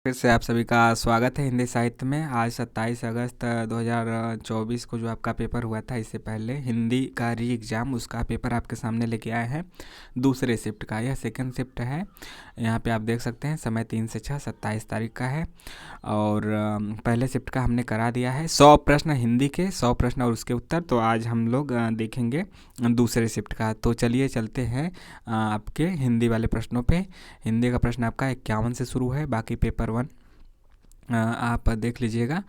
फिर से आप सभी का स्वागत है हिंदी साहित्य में। आज 27 अगस्त 2024 को जो आपका पेपर हुआ था, इससे पहले हिंदी का री एग्ज़ाम, उसका पेपर आपके सामने लेके आए हैं दूसरे शिफ्ट का। यह सेकंड शिफ्ट है। यहाँ पे आप देख सकते हैं समय 3 से 6 27 तारीख का है। और पहले शिफ्ट का हमने करा दिया है 100 प्रश्न हिंदी के, 100 प्रश्न और उसके उत्तर। तो आज हम लोग देखेंगे दूसरे शिफ्ट का। तो चलिए चलते हैं आपके हिंदी वाले प्रश्नों पे। हिंदी का प्रश्न आपका 51 से शुरू है। बाकी पेपर 1 आप देख लीजिएगा।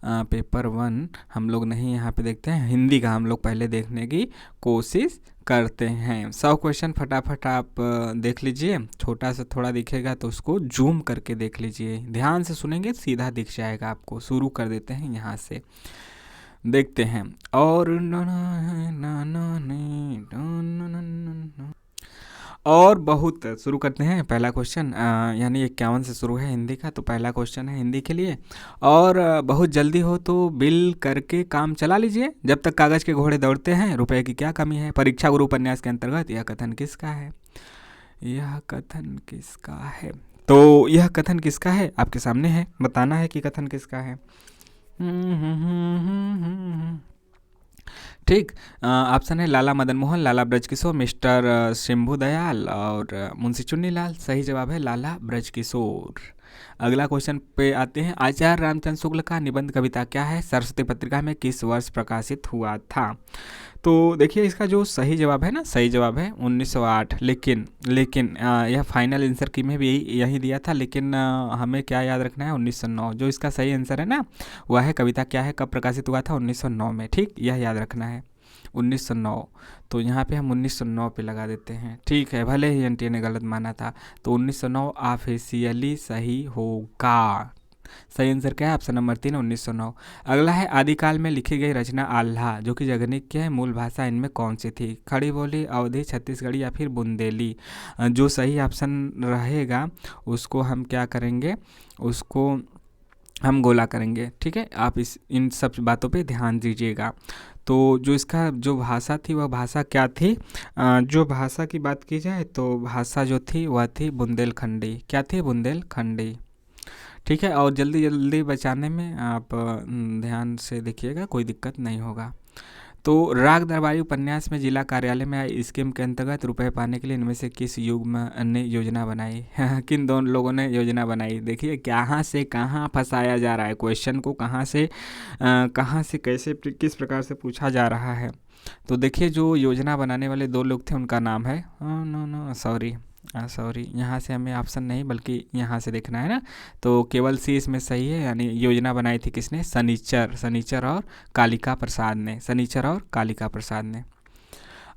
पेपर 1 हम लोग नहीं यहाँ पे देखते हैं, हिंदी का हम लोग पहले देखने की कोशिश करते हैं। 100 क्वेश्चन फटाफट आप देख लीजिए। छोटा सा थोड़ा दिखेगा तो उसको जूम करके देख लीजिए, ध्यान से सुनेंगे सीधा दिख जाएगा आपको। शुरू कर देते हैं यहाँ से, देखते हैं। और बहुत शुरू करते हैं। पहला क्वेश्चन यानी 51 से शुरू है हिंदी का। तो पहला क्वेश्चन है हिंदी के लिए। और बहुत जल्दी हो तो बिल करके काम चला लीजिए, जब तक कागज के घोड़े दौड़ते हैं रुपए की क्या कमी है। परीक्षा गुरु उपन्यास के अंतर्गत यह कथन किसका है? यह कथन किसका है? तो यह कथन किसका है आपके सामने है, बताना है कि कथन किसका है। ठीक। ऑप्शन है लाला मदन मोहन, लाला ब्रजकिशोर, मिस्टर शंभू दयाल और मुंशी चुन्नीलाल। सही जवाब है लाला ब्रजकिशोर। अगला क्वेश्चन पे आते हैं। आचार्य रामचंद्र शुक्ल का निबंध कविता क्या है? सरस्वती पत्रिका में किस वर्ष प्रकाशित हुआ था? तो देखिए इसका जो सही जवाब है ना, सही जवाब है 1908। लेकिन यह फाइनल आंसर की में भी यही दिया था, लेकिन हमें क्या याद रखना है? 1909। जो इसका सही आंसर है ना, वह है कविता क्या है, कब प्रकाशित हुआ था? 1909 में। ठीक, यह याद रखना है 1909। तो यहाँ पे हम 1909 पे लगा देते हैं। ठीक है, भले ही एनटीए ने गलत माना था। तो 1909 ऑफिशियली सही होगा। सही आंसर क्या है? Option number 3 1909। अगला है आदिकाल में लिखी गई रचना आल्हा, जो कि जगनिक की है, मूल भाषा इनमें कौन सी थी? खड़ी बोली, अवधी, छत्तीसगढ़ी या फिर बुंदेली? जो सही ऑप्शन रहेगा उसको हम क्या करेंगे, उसको हम गोला करेंगे। ठीक है, आप इन सब बातों पे ध्यान दीजिएगा। तो जो इसका जो भाषा थी वह भाषा क्या थी? जो भाषा की बात की जाए तो भाषा जो थी वह थी बुंदेलखंडी। क्या थी? बुंदेलखंडी। ठीक है, और जल्दी जल्दी बचाने में आप ध्यान से देखिएगा, कोई दिक्कत नहीं होगा। तो राग दरबारी उपन्यास में जिला कार्यालय में आई स्कीम के अंतर्गत रुपए पाने के लिए इनमें से किस युग ने योजना बनाई? किन दोनों लोगों ने योजना बनाई? देखिए कहाँ से कहाँ फंसाया जा रहा है क्वेश्चन को, कहाँ से कैसे किस प्रकार से पूछा जा रहा है। तो देखिए जो योजना बनाने वाले 2 लोग थे उनका नाम है सॉरी यहाँ से हमें ऑप्शन नहीं बल्कि यहाँ से देखना है ना। तो केवल सी इसमें सही है, यानी योजना बनाई थी किसने? सनीचर और कालिका प्रसाद ने। सनीचर और कालिका प्रसाद ने।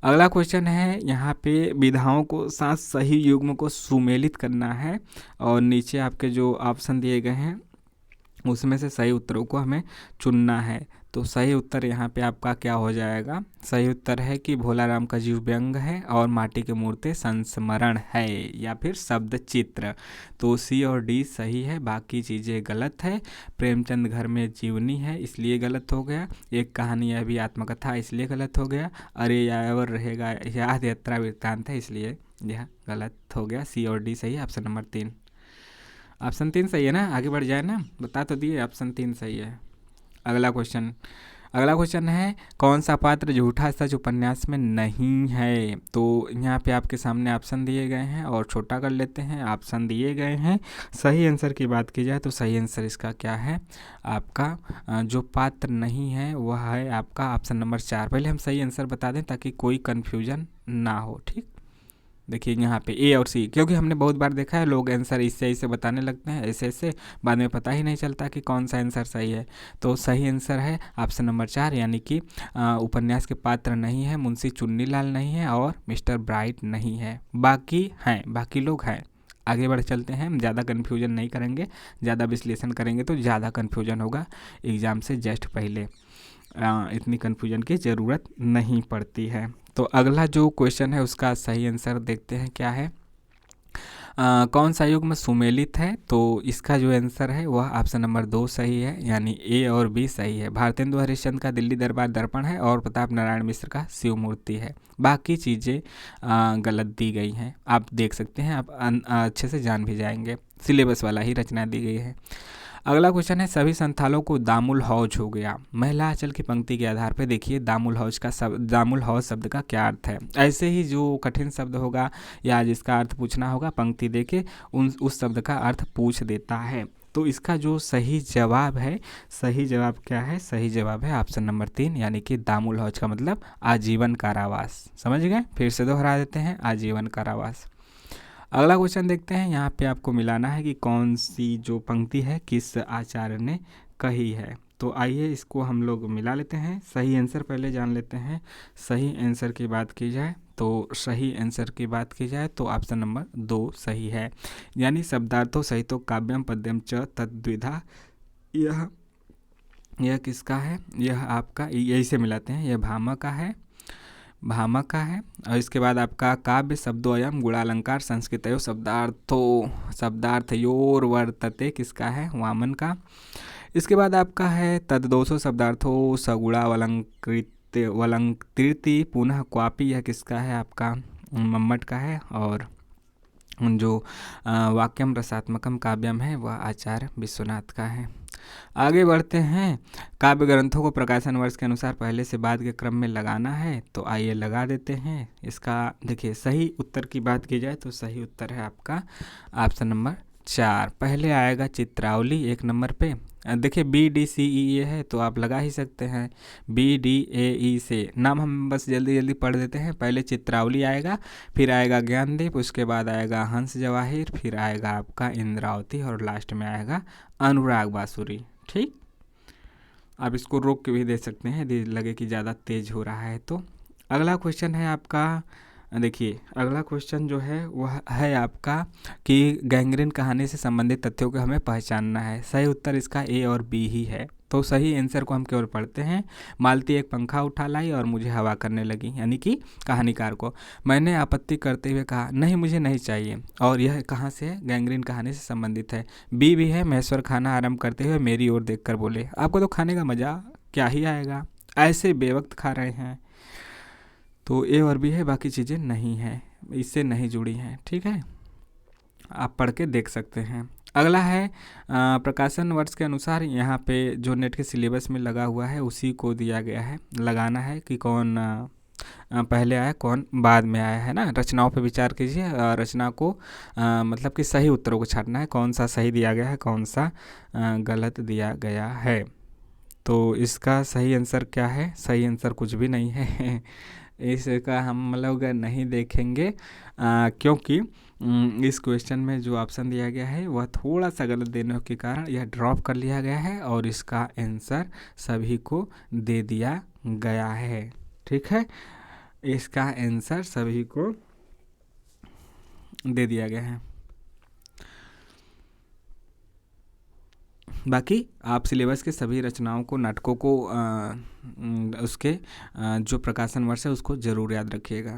अगला क्वेश्चन है, यहाँ पे विधाओं को साथ सही युग्म को सुमेलित करना है और नीचे आपके जो ऑप्शन दिए गए हैं उसमें से सही उत्तरों को हमें चुनना है। तो सही उत्तर यहाँ पे आपका क्या हो जाएगा? सही उत्तर है कि भोला राम का जीव व्यंग है और माटी के मूर्ति संस्मरण है या फिर शब्द चित्र। तो सी और डी सही है, बाकी चीज़ें गलत है। प्रेमचंद घर में जीवनी है इसलिए गलत हो गया। एक कहानी है भी आत्मकथा इसलिए गलत हो गया। अरे यावर रहेगा याद यात्रा वृत्तांत है इसलिए यह गलत हो गया। सी और डी सही है, ऑप्शन नंबर 3। ऑप्शन 3 सही है ना, आगे बढ़ जाए ना, बता तो दिए ऑप्शन 3 सही है। अगला क्वेश्चन है, कौन सा पात्र झूठा सच उपन्यास में नहीं है? तो यहाँ पे आपके सामने ऑप्शन दिए गए हैं और छोटा कर लेते हैं। ऑप्शन दिए गए हैं, सही आंसर की बात की जाए तो सही आंसर इसका क्या है? आपका जो पात्र नहीं है वह है आपका ऑप्शन नंबर 4। पहले हम सही आंसर बता दें ताकि कोई कन्फ्यूजन ना हो। ठीक, देखिए यहाँ पे ए और सी, क्योंकि हमने बहुत बार देखा है लोग आंसर इससे बताने लगते हैं ऐसे बाद में पता ही नहीं चलता कि कौन सा आंसर सही है। तो सही आंसर है ऑप्शन नंबर 4, यानी कि उपन्यास के पात्र नहीं है, मुंशी चुन्नीलाल नहीं है और मिस्टर ब्राइट नहीं है। बाकी हैं, बाकी लोग हैं। आगे बढ़ चलते हैं, हम ज़्यादा कन्फ्यूजन नहीं करेंगे, ज़्यादा विश्लेषण करेंगे तो ज़्यादा कन्फ्यूजन होगा एग्ज़ाम से जस्ट पहले। इतनी कन्फ्यूजन की ज़रूरत नहीं पड़ती है। तो अगला जो क्वेश्चन है उसका सही आंसर देखते हैं क्या है। कौन सा युग्म सुमेलित है? तो इसका जो आंसर है वह ऑप्शन नंबर 2 सही है, यानी ए और बी सही है। भारतेंदु हरिश्चंद्र का दिल्ली दरबार दर्पण है और प्रताप नारायण मिश्र का शिव मूर्ति है। बाकी चीज़ें गलत दी गई हैं, आप देख सकते हैं, आप अच्छे से जान भी जाएंगे, सिलेबस वाला ही रचना दी गई है। अगला क्वेश्चन है, सभी संथालों को दामुल हौज हो गया। महिला आंचल की पंक्ति के आधार पर देखिए दामुल हौज शब्द का क्या अर्थ है। ऐसे ही जो कठिन शब्द होगा या जिसका अर्थ पूछना होगा, पंक्ति देके उस शब्द का अर्थ पूछ देता है। तो इसका जो सही जवाब है, सही जवाब क्या है? सही जवाब है ऑप्शन नंबर 3, यानी कि दामुल हौज का मतलब आजीवन कारावास। समझ गए? फिर से दोहरा देते हैं, आजीवन कारावास। अगला क्वेश्चन देखते हैं, यहाँ पे आपको मिलाना है कि कौन सी जो पंक्ति है किस आचार्य ने कही है। तो आइए इसको हम लोग मिला लेते हैं। सही आंसर पहले जान लेते हैं। सही आंसर की बात की जाए तो ऑप्शन नंबर 2 सही है, यानी शब्दार्थों सहितो काव्यम पद्यम च तद्विधा। यह किसका है? यह आपका, यही से मिलाते हैं, यह भामह का है। और इसके बाद आपका काव्य शब्दोयम गुणालंकार संस्कृतयो शब्दार्थयोर वर्तते, किसका है? वामन का। इसके बाद आपका है तद्दोषो शब्दार्थो सगुणावलंकृति पुनः क्वापि, यह किसका है? आपका मम्मट का है। और जो वाक्यम रसात्मकम काव्यम है वह आचार्य विश्वनाथ का है। आगे बढ़ते हैं, काव्य ग्रंथों को प्रकाशन वर्ष के अनुसार पहले से बाद के क्रम में लगाना है। तो आइए लगा देते हैं। इसका देखिए सही उत्तर की बात की जाए तो सही उत्तर है आपका ऑप्शन नंबर 4। पहले आएगा चित्रावली 1 नंबर पे। देखिए BDCEA है तो आप लगा ही सकते हैं, BDAE से नाम हम बस जल्दी जल्दी पढ़ देते हैं। पहले चित्रावली आएगा, फिर आएगा ज्ञानदीप, उसके बाद आएगा हंस जवाहिर, फिर आएगा आपका इंद्रावती और लास्ट में आएगा अनुराग बांसुरी। ठीक, आप इसको रोक के भी दे सकते हैं यदि लगे कि ज़्यादा तेज हो रहा है तो। अगला क्वेश्चन है आपका, देखिए अगला क्वेश्चन जो है वह है आपका कि गैंग्रीन कहानी से संबंधित तथ्यों को हमें पहचानना है। सही उत्तर इसका ए और बी ही है। तो सही आंसर को हम केवल पढ़ते हैं। मालती एक पंखा उठा लाई और मुझे हवा करने लगी, यानी कि कहानीकार को। मैंने आपत्ति करते हुए कहा नहीं मुझे नहीं चाहिए, और यह कहाँ से है? गैंग्रीन कहानी से संबंधित है। बी भी है, महेश्वर खाना आरंभ करते हुए मेरी ओर देखकर बोले। आपको तो खाने का मजा क्या ही आएगा, ऐसे बेवक्त खा रहे हैं। तो ए और बी है, बाकी चीज़ें नहीं हैं, इससे नहीं जुड़ी हैं। ठीक है, आप पढ़ के देख सकते हैं। अगला है प्रकाशन वर्ष के अनुसार। यहाँ पे जो नेट के सिलेबस में लगा हुआ है उसी को दिया गया है, लगाना है कि कौन पहले आया कौन बाद में आया है ना। रचनाओं पे विचार कीजिए, रचना को मतलब कि सही उत्तरों को छांटना है, कौन सा सही दिया गया है, कौन सा गलत दिया गया है। तो इसका सही आंसर क्या है? सही आंसर कुछ भी नहीं है। इसका हम लोग नहीं देखेंगे क्योंकि इस क्वेश्चन में जो ऑप्शन दिया गया है वह थोड़ा सा गलत देने के कारण यह ड्रॉप कर लिया गया है और इसका आंसर सभी को दे दिया गया है। ठीक है, इसका आंसर सभी को दे दिया गया है। बाकी आप सिलेबस के सभी रचनाओं को, नाटकों को उसके जो प्रकाशन वर्ष है उसको ज़रूर याद रखिएगा।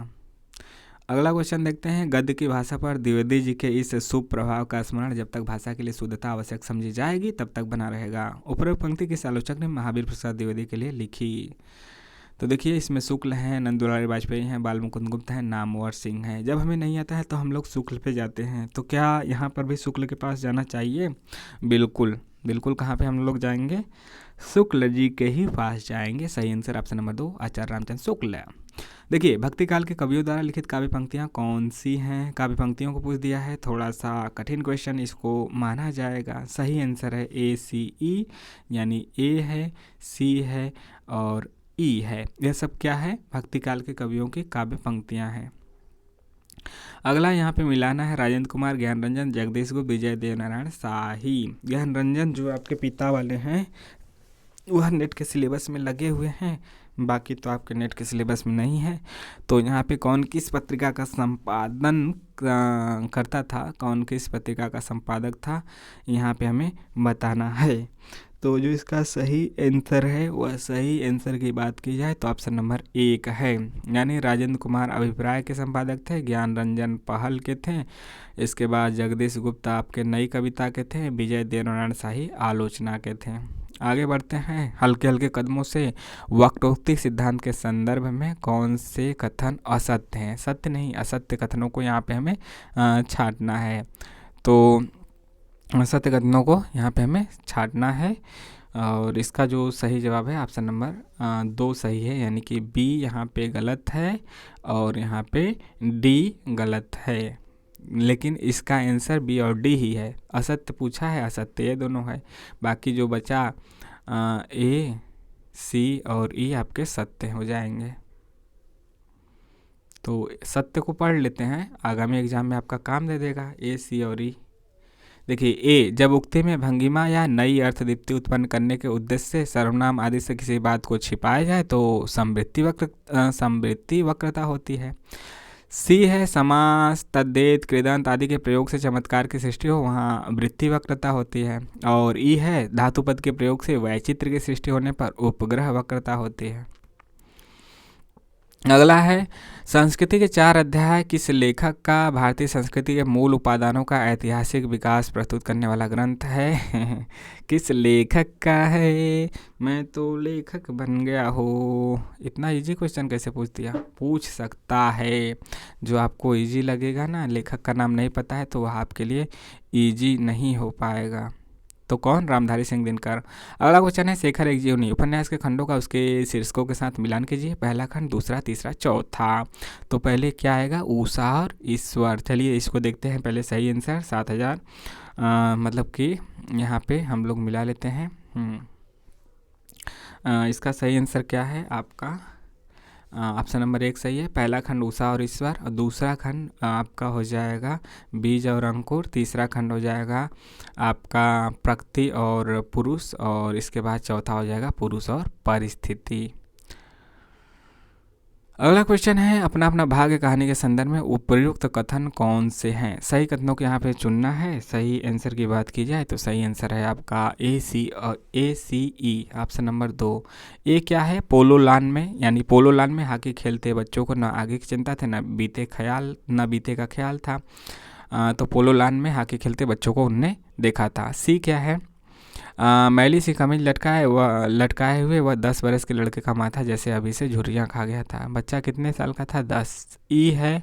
अगला क्वेश्चन देखते हैं, गद्य की भाषा पर द्विवेदी जी के इस शुभ प्रभाव का स्मरण जब तक भाषा के लिए शुद्धता आवश्यक समझी जाएगी तब तक बना रहेगा। उपरोक्त पंक्ति किस आलोचक ने महावीर प्रसाद द्विवेदी के लिए लिखी? तो देखिए इसमें शुक्ल हैं, नंदुलाल वाजपेयी हैं, बाल मुकुंद गुप्ता हैं, नामवर सिंह हैं। जब हमें नहीं आता है तो हम लोग शुक्ल पे जाते हैं, तो क्या यहाँ पर भी शुक्ल के पास जाना चाहिए? बिल्कुल बिल्कुल। कहाँ पे हम लोग जाएंगे? शुक्ल जी के ही पास जाएंगे। सही आंसर ऑप्शन नंबर 2 आचार्य रामचंद्र शुक्ल। देखिए भक्ति काल के कवियों द्वारा लिखित काव्य पंक्तियाँ कौन सी हैं? काव्य पंक्तियों को पूछ दिया है, थोड़ा सा कठिन क्वेश्चन, इसको माना जाएगा। सही आंसर है ACE, यानी A है, C है और E है। यह सब क्या है? भक्ति काल के कवियों की काव्य पंक्तियाँ हैं। अगला यहाँ पे मिलाना है, राजेंद्र कुमार, ज्ञान रंजन, जगदीश गुप्त, विजय देव नारायण शाही। ज्ञान रंजन जो आपके पिता वाले हैं वह नेट के सिलेबस में लगे हुए हैं, बाकी तो आपके नेट के सिलेबस में नहीं है। तो यहाँ पे कौन किस पत्रिका का संपादन करता था, कौन किस पत्रिका का संपादक था, यहाँ पे हमें बताना है। तो जो इसका सही आंसर है वह सही आंसर की बात की जाए तो ऑप्शन नंबर 1 है। यानी राजेंद्र कुमार अभिप्राय के संपादक थे, ज्ञान रंजन पहल के थे, इसके बाद जगदीश गुप्ता आपके नई कविता के थे, विजय देवनारायण शाही आलोचना के थे। आगे बढ़ते हैं हल्के हल्के कदमों से। वक्रोक्ति सिद्धांत के संदर्भ में कौन से कथन असत्य हैं? सत्य नहीं, असत्य कथनों को यहाँ पे हमें छांटना है। तो सत्य कथनों को यहाँ पे हमें छांटना है और इसका जो सही जवाब है ऑप्शन नंबर 2 सही है, यानी कि बी यहाँ पे गलत है और यहाँ पे डी गलत है। लेकिन इसका आंसर बी और डी ही है। असत्य पूछा है, असत्य ये दोनों है, बाकी जो बचा ए सी और ई आपके सत्य हो जाएंगे। तो सत्य को पढ़ लेते हैं, आगामी एग्जाम में आपका काम दे देगा। ए सी और ई देखिए, ए जब उक्ति में भंगिमा या नई अर्थदीप्ति उत्पन्न करने के उद्देश्य से सर्वनाम आदि से किसी बात को छिपाया जाए तो समवृत्ति वक्रता होती है। सी है समास तद्देत कृदंत आदि के प्रयोग से चमत्कार की सृष्टि हो, वहाँ वृत्ति वक्रता होती है। और ई है धातुपद के प्रयोग से वैचित्र की सृष्टि होने पर उपग्रह वक्रता होती है। अगला है संस्कृति के 4 अध्याय किस लेखक का भारतीय संस्कृति के मूल उपादानों का ऐतिहासिक विकास प्रस्तुत करने वाला ग्रंथ है? किस लेखक का है? मैं तो लेखक बन गया हो। इतना इजी क्वेश्चन कैसे पूछ दिया? पूछ सकता है। जो आपको इजी लगेगा ना, लेखक का नाम नहीं पता है तो वह आपके लिए इजी नहीं हो पाएगा। तो कौन? रामधारी सिंह दिनकर। अगला क्वेश्चन है शेखर एक जीवनी उपन्यास के खंडों का उसके शीर्षकों के साथ मिलान कीजिए। पहला खंड, दूसरा, तीसरा, चौथा। तो पहले क्या आएगा? उषा और ईश्वर। चलिए इसको देखते हैं पहले सही आंसर 7000 मतलब कि यहाँ पे हम लोग मिला लेते हैं। इसका सही आंसर क्या है आपका? ऑप्शन नंबर 1 सही है। पहला खंड उषा और ईश्वर और दूसरा खंड आपका हो जाएगा बीज और अंकुर, तीसरा खंड हो जाएगा आपका प्रकृति और पुरुष और इसके बाद चौथा हो जाएगा पुरुष और परिस्थिति। अगला क्वेश्चन है अपना अपना भाग्य कहानी के संदर्भ में उपयुक्त कथन कौन से हैं? सही कथनों को यहाँ पे चुनना है। सही आंसर की बात की जाए तो सही आंसर है आपका ए सी और ए सी ई ऑप्शन नंबर 2। ए क्या है? पोलो लान में, यानी पोलो लान में हॉकी खेलते बच्चों को न आगे की चिंता थी न बीते का ख्याल था। तो पोलो लान में हॉकी खेलते बच्चों को उनने देखा था। सी क्या है? मैली सी कमीज लटकाए हुए वह 10 बरस के लड़के का माथा जैसे अभी से झुर्रियाँ खा गया था। बच्चा कितने साल का था? 10। ई है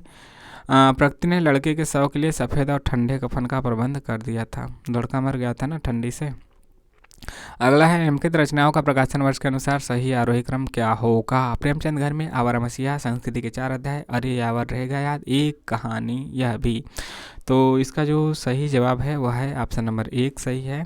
प्रकृति ने लड़के के शव के लिए सफ़ेद और ठंडे कफन का प्रबंध कर दिया था। लड़का मर गया था ना ठंडी से। अगला है निम्नलिखित रचनाओं का प्रकाशन वर्ष के अनुसार सही आरोही क्रम क्या होगा? प्रेमचंद घर में, आवारा मसीहा, संस्कृति के 4 अध्याय, अरे यावर रहेगा याद, एक कहानी, यह भी। तो इसका जो सही जवाब है वह है ऑप्शन नंबर 1 सही है।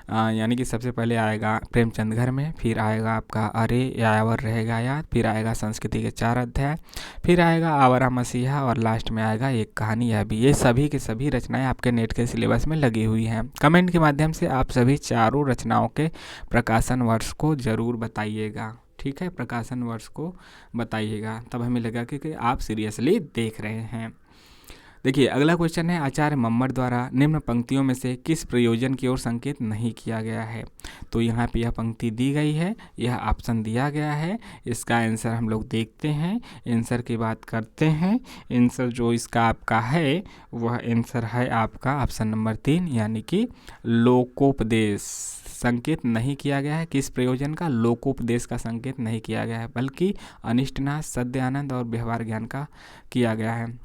यानी कि सबसे पहले आएगा प्रेमचंद घर में, फिर आएगा आपका अरे यावर रहेगा याद, फिर आएगा संस्कृति के 4 अध्याय, फिर आएगा आवारा मसीहा और लास्ट में आएगा एक कहानी, यह भी। ये सभी के सभी रचनाएं आपके नेट के सिलेबस में लगी हुई हैं। कमेंट के माध्यम से आप सभी चारों रचनाओं के प्रकाशन वर्ष को ज़रूर बताइएगा। ठीक है, प्रकाशन वर्ष को बताइएगा, तब हमें लगा कि आप सीरियसली देख रहे हैं। देखिए अगला क्वेश्चन है आचार्य मम्मट द्वारा निम्न पंक्तियों में से किस प्रयोजन की ओर संकेत नहीं किया गया है? तो यहाँ पे यह पंक्ति दी गई है, यह ऑप्शन दिया गया है। इसका आंसर हम लोग देखते हैं, आंसर की बात करते हैं। आंसर जो इसका आपका है वह आंसर है आपका ऑप्शन नंबर 3, यानी कि लोकोपदेश। संकेत नहीं किया गया है किस प्रयोजन का? लोकोपदेश का संकेत नहीं किया गया है, बल्कि अनिष्टनाश, सद्य आनंद और व्यवहार ज्ञान का किया गया है।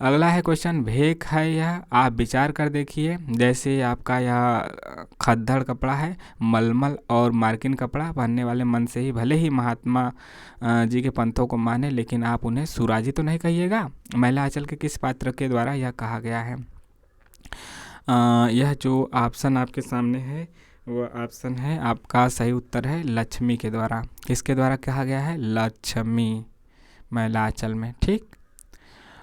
अगला है क्वेश्चन भेक है यह, आप विचार कर देखिए। जैसे आपका यह खद्दड़ कपड़ा है, मलमल और मार्किन कपड़ा पहनने वाले मन से ही भले ही महात्मा जी के पंथों को माने, लेकिन आप उन्हें सुराजी तो नहीं कहिएगा। महिला आंचल के किस पात्र के द्वारा यह कहा गया है? यह जो ऑप्शन आपके सामने है वह ऑप्शन है आपका सही उत्तर है लक्ष्मी के द्वारा। किसके द्वारा कहा गया है? लक्ष्मी, महिला आंचल में। ठीक,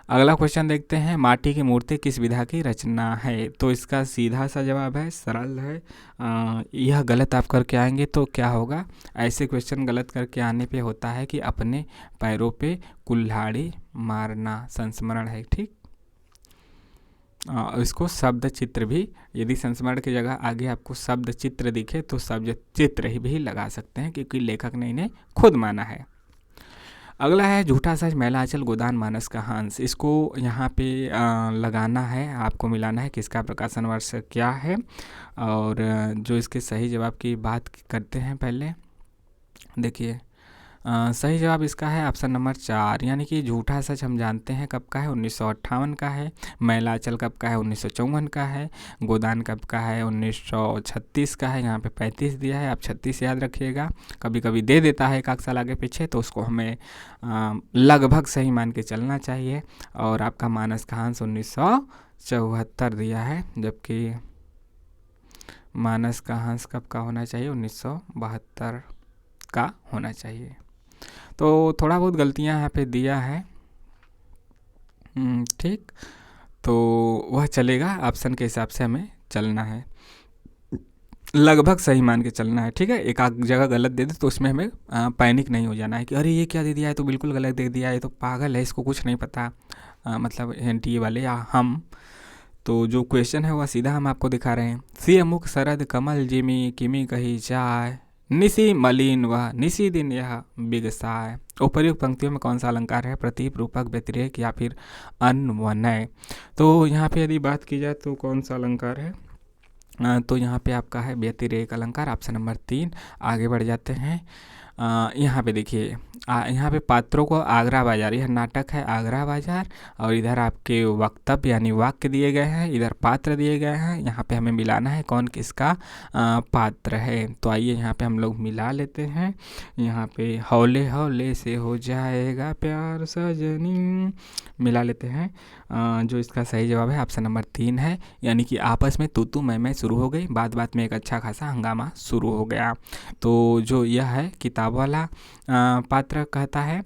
अगला क्वेश्चन देखते हैं माटी की मूर्ति किस विधा की रचना है? तो इसका सीधा सा जवाब है, सरल है। यह गलत आप करके आएंगे तो क्या होगा? ऐसे क्वेश्चन गलत करके आने पे होता है कि अपने पैरों पे कुल्हाड़ी मारना, संस्मरण है। ठीक, इसको शब्द चित्र भी, यदि संस्मरण की जगह आगे आपको शब्द चित्र दिखे तो शब्द चित्र ही भी लगा सकते हैं, क्योंकि लेखक ने इन्हें खुद माना है। अगला है झूठा सच मैलाचल गोदान मानस का हंस। इसको यहाँ पे लगाना है, आपको मिलाना है किसका प्रकाशन वर्ष क्या है, और जो इसके सही जवाब की बात करते हैं पहले देखिए। सही जवाब इसका है ऑप्शन नंबर 4, यानी कि झूठा सच हम जानते हैं कब का है, 1958 का है। मैलाचल कब का है, 1954 का है। गोदान कब का है, 1936 का है। यहाँ पे 35 दिया है, आप 36 याद रखिएगा। कभी कभी दे देता है एक आध साल आगे पीछे, तो उसको हमें लगभग सही मान के चलना चाहिए। और आपका मानस का हंस 1974 दिया है, जबकि मानस का हंस कब का होना चाहिए, 1972 का होना चाहिए। तो थोड़ा बहुत गलतियां यहाँ पे दिया है, ठीक, तो वह चलेगा, ऑप्शन के हिसाब से हमें चलना है, लगभग सही मान के चलना है, ठीक है। एक आध जगह गलत दे दे तो उसमें हमें पैनिक नहीं हो जाना है कि अरे ये क्या दे दिया है, तो बिल्कुल गलत दे दिया है, तो पागल है, इसको कुछ नहीं पता, मतलब एनटीए वाले या हम। तो जो क्वेश्चन है वह सीधा हम आपको दिखा रहे हैं। सी अमुक शरद कमल जिमी किमी कही जाय, निसी मलिन वह निसी दिन यह बिगसाय। उपर्युक्त पंक्तियों में कौन सा अलंकार है, प्रतीप, रूपक, व्यतिरेक या फिर अन्वनय। तो यहाँ पे यदि बात की जाए तो कौन सा अलंकार है, तो यहाँ पे आपका है व्यतिरेक अलंकार, ऑप्शन नंबर 3। आगे बढ़ जाते हैं। यहाँ पे देखिए, यहाँ पे पात्रों को आगरा बाजार, यह नाटक है आगरा बाजार, और इधर आपके वक्तव्य यानी वाक्य दिए गए हैं, इधर पात्र दिए गए हैं। यहाँ पे हमें मिलाना है कौन किसका पात्र है। तो आइए यहाँ पे हम लोग मिला लेते हैं। यहाँ पे हौले हौले से हो जाएगा प्यार सजनी, मिला लेते हैं। जो इसका सही जवाब है ऑप्शन नंबर 3 है, यानी कि आपस में तू मैं शुरू हो गई, बात बात में एक अच्छा खासा हंगामा शुरू हो गया। तो जो यह है किताब वाला पात्र कहता है,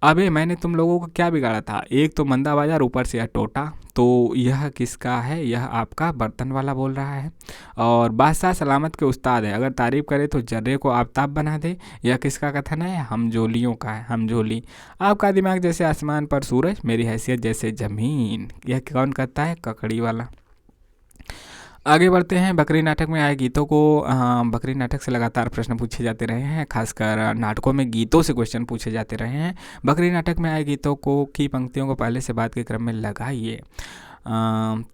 अबे मैंने तुम लोगों को क्या बिगाड़ा था, एक तो मंदा बाजार ऊपर से यह टोटा। तो यह किसका है, यह आपका बर्तन वाला बोल रहा है। और बादशाह सलामत के उस्ताद है, अगर तारीफ करे तो जर्रे को आफताब बना दे, यह किसका कथन है, हमजोलियों का है, हमजोली। आपका दिमाग जैसे आसमान पर सूरज, मेरी हैसियत जैसे जमीन, यह कौन कहता है, ककड़ी वाला। आगे बढ़ते हैं। बकरी नाटक में आए गीतों को, बकरी नाटक से लगातार प्रश्न पूछे जाते रहे हैं, खासकर नाटकों में गीतों से क्वेश्चन पूछे जाते रहे हैं। बकरी नाटक में आए गीतों को की पंक्तियों को पहले से बात के क्रम में लगाइए।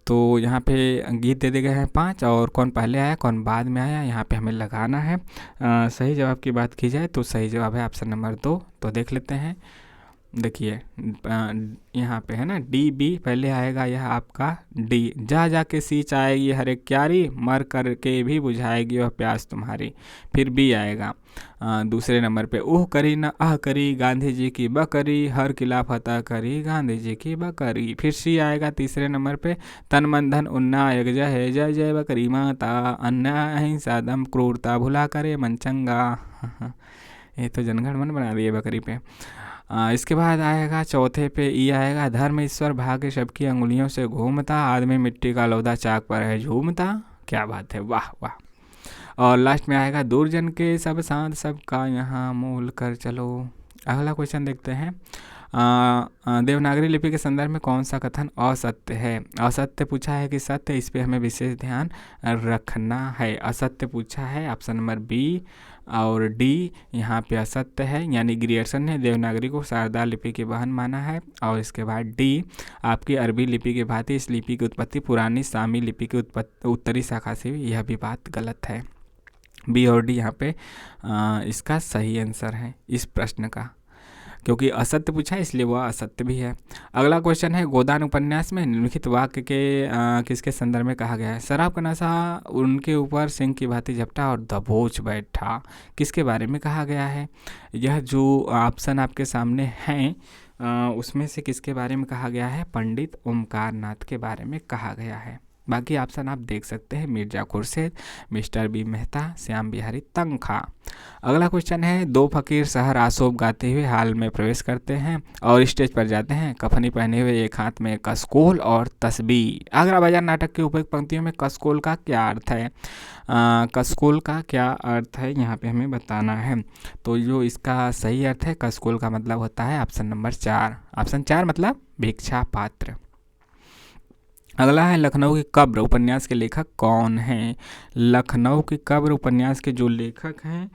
तो यहाँ पे गीत दे दिए गए हैं 5, और कौन पहले आया कौन बाद में आया यहाँ पे हमें लगाना है। सही जवाब की बात की जाए तो सही जवाब है ऑप्शन नंबर 2। तो देख लेते हैं, देखिए यहाँ पे है ना, डी बी पहले आएगा, यह आपका डी। जा जा के सींच आएगी हर एक क्यारी, मर कर के भी बुझाएगी वह प्यास तुम्हारी। फिर बी आएगा दूसरे नंबर पे, ओह करी न आह करी गांधी जी की बकरी, हर किला फतह करी गांधी जी की बकरी। फिर सी आएगा तीसरे नंबर पे, तन मन धन उन्नायक जय जय जय बकरी माता, अन्याय अहिंसा दम क्रूरता भुला करे मन चंगा। ये तो जनगण मन बना दिए बकरी पे। इसके बाद आएगा चौथे पे ई आएगा, धर्म ईश्वर भाग्य सबकी अंगुलियों से घूमता, आदमी मिट्टी का लौदा चाक पर है झूमता। क्या बात है, वाह वाह। और लास्ट में आएगा, दूरजन के सब साथ सबका यहाँ मूल कर चलो। अगला क्वेश्चन देखते हैं। देवनागरी लिपि के संदर्भ में कौन सा कथन असत्य है। असत्य पूछा है कि सत्य, इस पे हमें विशेष ध्यान रखना है। असत्य पूछा है ऑप्शन नंबर बी और डी, यहाँ पे असत्य है, यानी ग्रियर्सन ने देवनागरी को शारदा लिपि की बहन माना है। और इसके बाद डी, आपकी अरबी लिपि की भांति इस लिपि की उत्पत्ति पुरानी सामी लिपि की उत्तरी शाखा से हुई, यह भी बात गलत है। बी और डी यहाँ पे इसका सही आंसर है इस प्रश्न का, क्योंकि असत्य पूछा है इसलिए वह असत्य भी है। अगला क्वेश्चन है, गोदान उपन्यास में निम्नलिखित वाक्य के किसके संदर्भ में कहा गया है। शराब का नशा उनके ऊपर सिंह की भांति झपटा और दबोच बैठा, किसके बारे में कहा गया है। यह जो ऑप्शन आपके सामने हैं उसमें से किसके बारे में कहा गया है, पंडित ओमकार नाथ के बारे में कहा गया है। बाकी ऑप्शन आप देख सकते हैं, मिर्जा खुर्शीद, मिस्टर बी मेहता, श्याम बिहारी तंखा। अगला क्वेश्चन है, दो फकीर शहर आसोब गाते हुए हाल में प्रवेश करते हैं और स्टेज पर जाते हैं, कफनी पहने हुए, एक हाथ में कसकोल और तस्बीह। आगरा बाजार नाटक के उपयुक्त पंक्तियों में कसकोल का क्या अर्थ है, कसकोल का क्या अर्थ है यहाँ पे हमें बताना है। तो जो इसका सही अर्थ है कसकोल का मतलब होता है ऑप्शन नंबर 4। ऑप्शन 4 मतलब भिक्षा पात्र। अगला है लखनऊ की कब्र उपन्यास के लेखक कौन हैं? लखनऊ की कब्र उपन्यास के जो लेखक हैं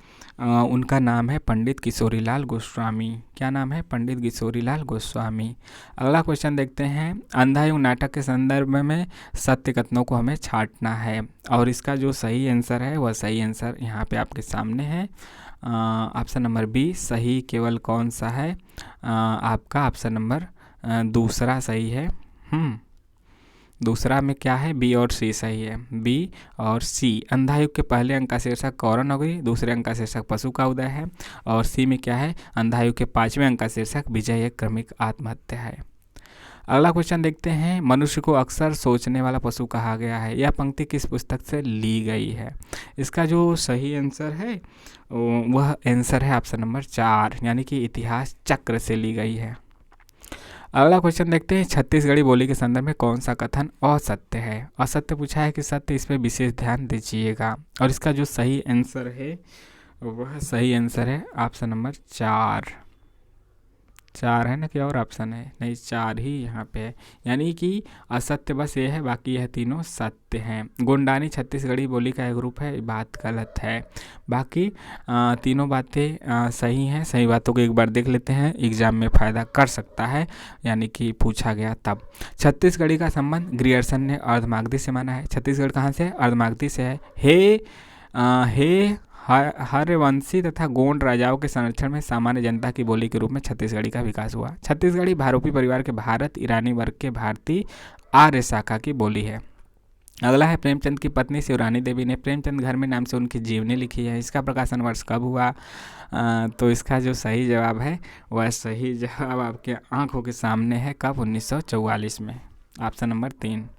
उनका नाम है पंडित किशोरीलाल गोस्वामी। क्या नाम है? पंडित किशोरीलाल गोस्वामी। अगला क्वेश्चन देखते हैं, अंधायुग नाटक के संदर्भ में सत्य कथनों को हमें छांटना है, और इसका जो सही आंसर है वह सही आंसर यहाँ पे आपके सामने है। ऑप्शन नंबर बी सही केवल कौन सा है? आपका ऑप्शन नंबर दूसरा सही है। दूसरा में क्या है? बी और सी सही है, बी और सी। अंधायुग के पहले अंक का शीर्षक कौरव नगरी, दूसरे अंक का शीर्षक पशु का उदय है, और सी में क्या है? अंधायुग के 5वें अंक का शीर्षक विजय एक क्रमिक आत्महत्या है। अगला क्वेश्चन देखते हैं, मनुष्य को अक्सर सोचने वाला पशु कहा गया है। यह पंक्ति किस पुस्तक से ली गई है? इसका जो सही आंसर है वह आंसर है ऑप्शन नंबर 4, यानी कि इतिहास चक्र से ली गई है। अगला क्वेश्चन देखते हैं, छत्तीसगढ़ी बोली के संदर्भ में कौन सा कथन असत्य है? असत्य पूछा है कि सत्य? इस पर विशेष ध्यान दीजिएगा, और इसका जो सही आंसर है वह सही आंसर है ऑप्शन नंबर 4। 4 है ना, कि और ऑप्शन है? नहीं, 4 ही यहाँ पे है, यानी कि असत्य बस ये है, बाकी यह तीनों सत्य हैं। गोंडानी छत्तीसगढ़ी बोली का एक रूप है, ये बात गलत है। बाकी तीनों बातें सही हैं। सही बातों को एक बार देख लेते हैं, एग्जाम में फ़ायदा कर सकता है, यानी कि पूछा गया तब। छत्तीसगढ़ी का संबंध ग्रियर्सन ने अर्धमागधी से माना है। छत्तीसगढ़ कहाँ से है? अर्धमागधी से है। हे हरवंशी तथा गोंड राजाओं के संरक्षण में सामान्य जनता की बोली के रूप में छत्तीसगढ़ी का विकास हुआ। छत्तीसगढ़ी भारोपी परिवार के भारत ईरानी वर्ग के भारतीय आर्य शाखा की बोली है। अगला है, प्रेमचंद की पत्नी शिवरानी देवी ने प्रेमचंद घर में नाम से उनकी जीवनी लिखी है। इसका प्रकाशन वर्ष कब हुआ? तो इसका जो सही जवाब है वह सही जवाब आपके आंखों के सामने है। कब? 1944 में। Option number 3।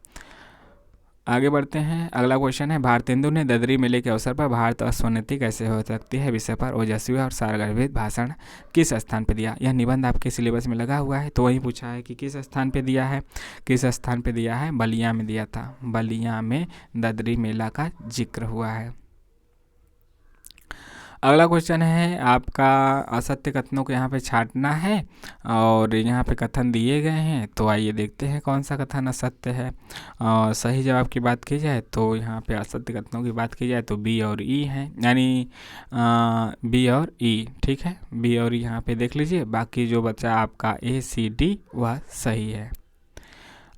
आगे बढ़ते हैं, अगला क्वेश्चन है, भारतेंदु ने ददरी मेले के अवसर पर भारत अस्वोन्नति कैसे हो सकती है विषय पर ओजस्वी और सारगर्भित भाषण किस स्थान पर दिया? यह निबंध आपके सिलेबस में लगा हुआ है, तो वही पूछा है कि किस स्थान पे दिया है। किस स्थान पे दिया है? बलिया में दिया था। बलिया में ददरी मेला का जिक्र हुआ है। अगला क्वेश्चन है आपका, असत्य कथनों को यहाँ पे छांटना है, और यहाँ पे कथन दिए गए हैं, तो आइए देखते हैं कौन सा कथन असत्य है। सही जवाब की बात की जाए तो यहाँ पे असत्य कथनों की बात की जाए तो बी और ई हैं, यानी बी और ई। ठीक है, बी और ई यहाँ पे देख लीजिए, बाकी जो बचा आपका ए सी डी वह सही है।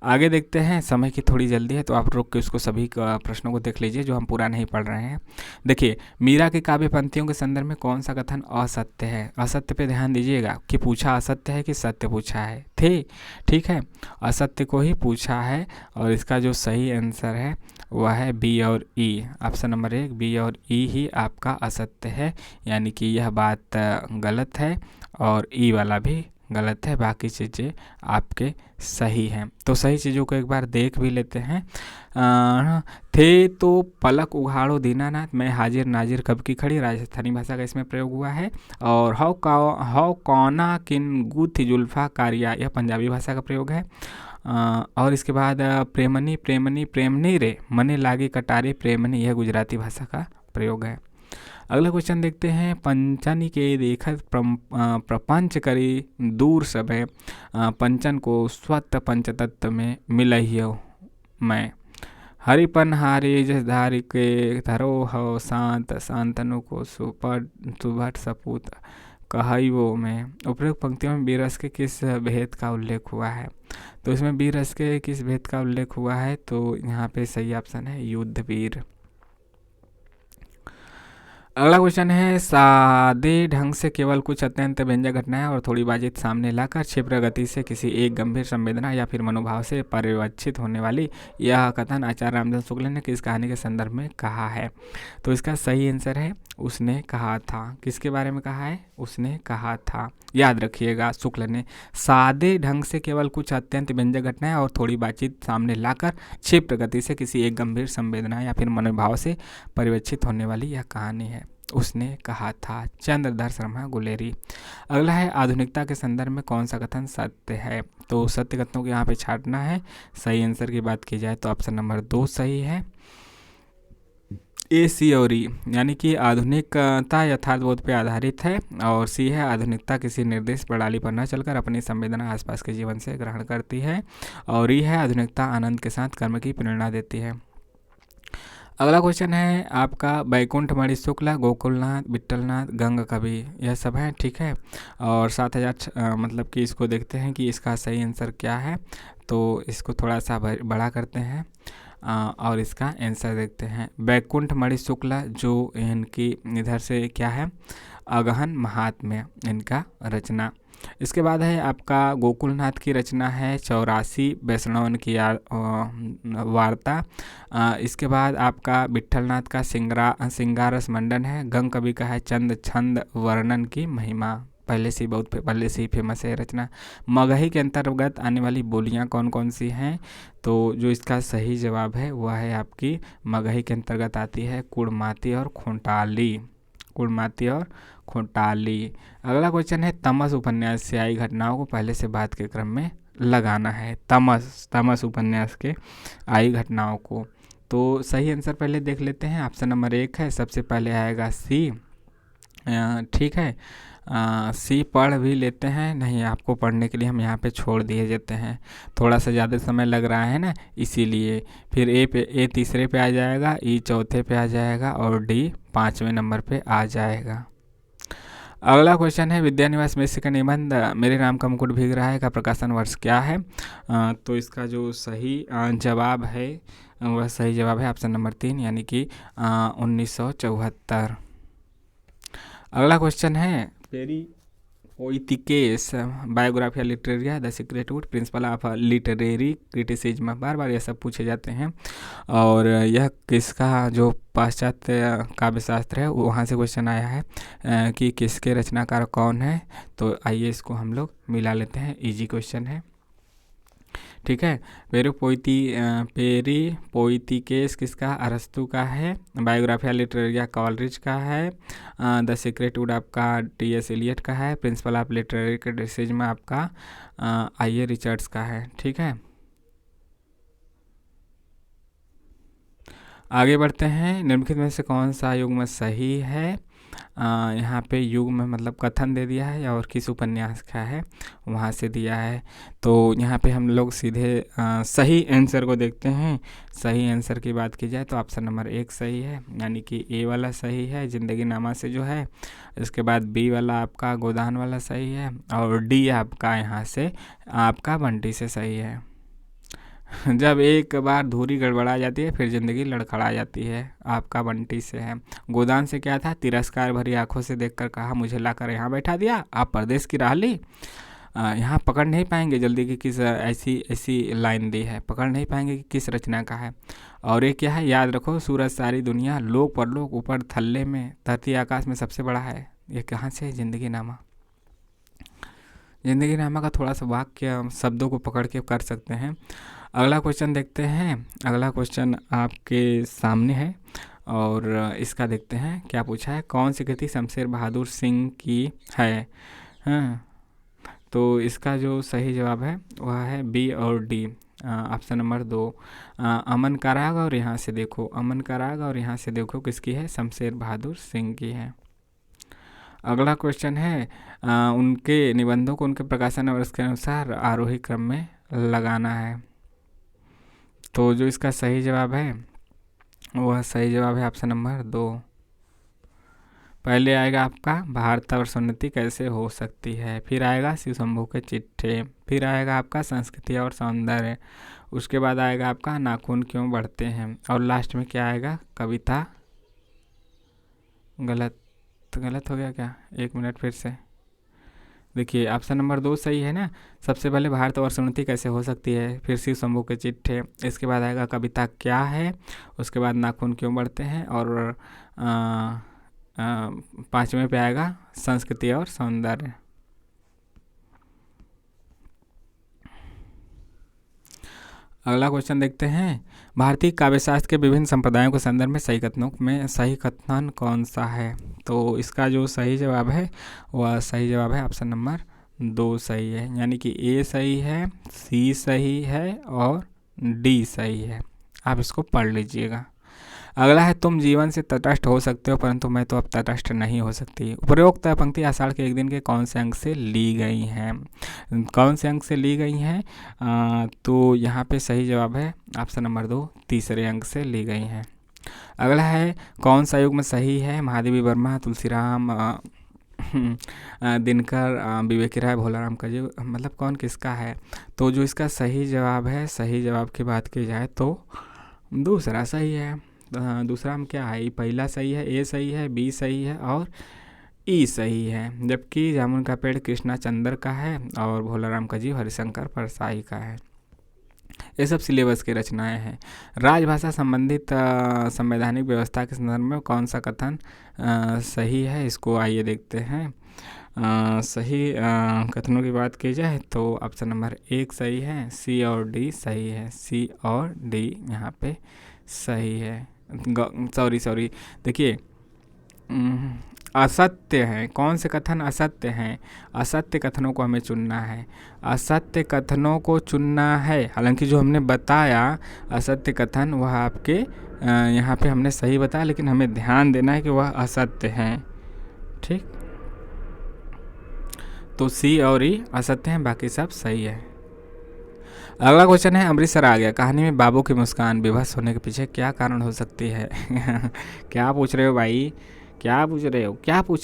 आगे देखते हैं, समय की थोड़ी जल्दी है तो आप रुक के उसको सभी प्रश्नों को देख लीजिए जो हम पूरा नहीं पढ़ रहे हैं। देखिए, मीरा की काव्य पंक्तियों के संदर्भ में कौन सा कथन असत्य है? असत्य पे ध्यान दीजिएगा कि पूछा असत्य है कि सत्य पूछा है थे। ठीक है, असत्य को ही पूछा है, और इसका जो सही आंसर है वह है बी और ई। ऑप्शन नंबर 1 बी और ई ही आपका असत्य है, यानी कि यह बात गलत है, और ई वाला भी गलत है, बाकी चीज़ें आपके सही हैं। तो सही चीज़ों को एक बार देख भी लेते हैं। थे तो पलक उघाड़ो दीनानाथ, मैं हाजिर नाजिर कब की खड़ी, राजस्थानी भाषा का इसमें प्रयोग हुआ है। और हौ कौना किन गुथी जुल्फा कारिया, यह पंजाबी भाषा का प्रयोग है। और इसके बाद प्रेमनी प्रेमनी प्रेमनी रे मने लागे कटारे प्रेमनी, यह गुजराती भाषा का प्रयोग है। अगला क्वेश्चन देखते हैं, पंचन के देखत प्रपंच करी दूर सभे, पंचन को स्वत पंचतत्व में मिलहियो मैं, हरिपन हारी जस धारी के धरो हो शांत, शांतनु को सुभट सपूत कहाई वो में। उपरोक्त पंक्तियों में बीरस के किस भेद का उल्लेख हुआ है? तो इसमें बीरस के किस भेद का उल्लेख हुआ है? तो यहाँ पे सही ऑप्शन है युद्ध वीर। अगला क्वेश्चन है, सादे ढंग से केवल कुछ अत्यंत व्यंजक घटनाएं और थोड़ी बातचीत सामने लाकर क्षिप्र गति से किसी एक गंभीर संवेदना या फिर मनोभाव से परिवर्तित होने वाली यह कथन आचार्य रामचंद्र शुक्ल ने किस कहानी के संदर्भ में कहा है? तो इसका सही आंसर है उसने कहा था। किसके बारे में कहा है? उसने कहा था। याद रखिएगा, शुक्ल ने सादे ढंग से केवल कुछ अत्यंत व्यंजक घटनाएं और थोड़ी बातचीत सामने लाकर क्षिप्र गति से किसी एक गंभीर संवेदना या फिर मनोभाव से परिवर्तित होने वाली यह कहानी है, उसने कहा था। चंद्रधर शर्मा गुलेरी। अगला है, आधुनिकता के संदर्भ में कौन सा कथन सत्य है? तो सत्य कथनों को यहाँ पे छांटना है। सही आंसर की बात की जाए तो ऑप्शन नंबर 2 सही है। ए, सी और ई, यानी कि आधुनिकता यथार्थबोध पे आधारित है, और सी है आधुनिकता किसी निर्दिष्ट प्रणाली पर न चलकर अपनी संवेदना आसपास के जीवन से ग्रहण करती है, और ई है आधुनिकता आनंद के साथ कर्म की प्रेरणा देती है। अगला क्वेश्चन है आपका बैकुंठ मणि शुक्ला, गोकुलनाथ, विट्ठलनाथ, गंग कवि, यह सब है, ठीक है। और 7000 मतलब कि इसको देखते हैं कि इसका सही आंसर क्या है। तो इसको थोड़ा सा बड़ा करते हैं और इसका आंसर देखते हैं। बैकुंठ मणि शुक्ला जो इनकी इधर से क्या है, अगहन महात्म्य इनका रचना। इसके बाद है आपका गोकुलनाथ की रचना है 84 वैष्णवन की वार्ता। इसके बाद आपका विट्ठलनाथ का सिंगारस मंडन है। गंग कवि का है चंद छंद वर्णन की महिमा, पहले से ही फेमस है रचना। मगही के अंतर्गत आने वाली बोलियां कौन कौन सी हैं, तो जो इसका सही जवाब है वह है आपकी मगही के अंतर्गत आती है कुड़माती और खोटाली, कुड़माती और खोटाली। अगला क्वेश्चन है तमस उपन्यास से आई घटनाओं को पहले से बाद के क्रम में लगाना है। तमस उपन्यास के आई घटनाओं को, तो सही आंसर पहले देख लेते हैं। ऑप्शन नंबर 1 है, सबसे पहले आएगा सी, ठीक है। सी पढ़ भी लेते हैं, नहीं आपको पढ़ने के लिए हम यहाँ पे छोड़ दिए जाते हैं, थोड़ा सा ज़्यादा समय लग रहा है ना इसीलिए। फिर ए तीसरे पे आ जाएगा, ई चौथे पे आ जाएगा, और डी 5वें नंबर पे आ जाएगा। अगला क्वेश्चन है विद्यानिवास मिश्र का निबंध मेरे नाम का मुकुट भीग रहा है का प्रकाशन वर्ष क्या है। तो इसका जो सही जवाब है वह सही जवाब है ऑप्शन नंबर 3, यानी कि 1974। अगला क्वेश्चन है पेरी पोइतिकेस बायोग्राफिया लिटरेरिया the sacred wood principle of literary criticism, बार बार ये सब पूछे जाते हैं। और यह किसका जो पाश्चात्य काव्यशास्त्र है वहाँ से क्वेश्चन आया है कि किसके रचनाकार कौन है। तो आइए इसको हम लोग मिला लेते हैं, इजी क्वेश्चन है, ठीक है। पेरी पोइतिकेस किसका, अरस्तु का है। बायोग्राफिया लिटरेरिया कॉलरिज का है। द सीक्रेट वुड आपका टी.एस. एलियट का है। प्रिंसिपल ऑफ लिटरेरी क्रिटिसिज्म आपका आई.ए. रिचर्ड्स का है, ठीक है। आगे बढ़ते हैं, निम्नलिखित में से कौन सा युग्म सही है। यहाँ पे युग्म मतलब कथन दे दिया है और किस उपन्यास का है वहाँ से दिया है। तो यहाँ पे हम लोग सीधे सही आंसर को देखते हैं। सही आंसर की बात की जाए तो ऑप्शन नंबर 1 सही है, यानी कि ए वाला सही है जिंदगी नामा से जो है। इसके बाद बी वाला आपका गोदान वाला सही है, और डी आपका यहाँ से आपका बंटी से सही है। जब एक बार धुरी गड़बड़ा जाती है फिर जिंदगी लड़खड़ा जाती है, आपका बंटी से है। गोदान से क्या था, तिरस्कार भरी आंखों से देखकर कहा मुझे लाकर यहाँ बैठा दिया, आप परदेश की राह ली। यहाँ पकड़ नहीं पाएंगे जल्दी कि किस ऐसी लाइन दी है, पकड़ नहीं पाएंगे कि किस रचना का है। और ये क्या है, याद रखो, सूरज सारी दुनिया लोक परलोक ऊपर थल्ले में धरती आकाश में सबसे बड़ा है। ये कहाँ से है, जिंदगी नामा। जिंदगी नामा का थोड़ा सा वाक्य शब्दों को पकड़ के कर सकते हैं। अगला क्वेश्चन देखते हैं। अगला क्वेश्चन आपके सामने है और इसका देखते हैं क्या पूछा है। कौन सी कृति शमशेर बहादुर सिंह की है। हाँ, तो इसका जो सही जवाब है वह है बी और डी, ऑप्शन नंबर 2, अमन का राग और यहाँ से देखो। अमन का राग और यहाँ से देखो किसकी है, शमशेर बहादुर सिंह की है। अगला क्वेश्चन है उनके निबंधों को उनके प्रकाशन वर्ष के अनुसार आरोही क्रम में लगाना है। तो जो इसका सही जवाब है वह सही जवाब है ऑप्शन नंबर 2। पहले आएगा आपका भारतवर्ष उन्नति कैसे हो सकती है, फिर आएगा शिव शंभू के चिट्ठे, फिर आएगा आपका संस्कृति और सौंदर्य, उसके बाद आएगा आपका नाखून क्यों बढ़ते हैं, और लास्ट में क्या आएगा, कविता। गलत हो गया क्या, 1 मिनट फिर से देखिए। ऑप्शन नंबर 2 सही है ना। सबसे पहले भारतवर्ष उन्नति कैसे हो सकती है, फिर शिव शंभू के चिट्ठे, इसके बाद आएगा कविता क्या है, उसके बाद नाखून क्यों बढ़ते हैं, और 5वें पे आएगा संस्कृति और सौंदर्य। अगला क्वेश्चन देखते हैं। भारतीय काव्यशास्त्र के विभिन्न संप्रदायों के संदर्भ में सही कथन कौन सा है। तो इसका जो सही जवाब है वह सही जवाब है ऑप्शन नंबर 2 सही है, यानी कि ए सही है, सी सही है और डी सही है। आप इसको पढ़ लीजिएगा। अगला है तुम जीवन से तटस्थ हो सकते हो परंतु मैं तो अब तटस्थ नहीं हो सकती। उपरोक्त पंक्ति आषाढ़ के एक दिन के कौन से अंक से ली गई हैं? कौन से अंक से ली गई हैं? तो यहाँ पे सही जवाब है ऑप्शन नंबर 2, तीसरे अंक से ली गई हैं। अगला है कौन सा युग्म सही है? महादेवी वर्मा, तुलसीराम, दिनकर, विवेकी राय, भोलाराम का जी, मतलब कौन किसका है? तो जो इसका सही जवाब है, सही जवाब की बात की जाए तो दूसरा सही है। दूसरा में क्या है? पहला सही है, ए सही है, बी सही है और ई सही है। जबकि जामुन का पेड़ कृष्णा चंद्र का है और भोलाराम का जीव हरिशंकर परसाई का है। ये सब सिलेबस की रचनाएं हैं। राजभाषा संबंधित संवैधानिक व्यवस्था के संदर्भ में कौन सा कथन सही है? इसको आइए देखते हैं। सही कथनों की बात की जाए तो ऑप्शन नंबर 1 सही है, सी और डी सही है, सी और डी यहाँ पे सही है। सॉरी देखिए, असत्य हैं। कौन से कथन असत्य हैं? असत्य कथनों को हमें चुनना है, असत्य कथनों को चुनना है। हालांकि जो हमने बताया असत्य कथन वह आपके यहाँ पे हमने सही बताया, लेकिन हमें ध्यान देना है कि वह असत्य हैं। ठीक, तो सी और ई असत्य हैं, बाकी सब सही है। अगला क्वेश्चन है अमृतसर आ गया। कहानी में बाबू की मुस्कान बेबस होने के पीछे क्या कारण हो सकती है? क्या पूछ रहे हो भाई? क्या पूछ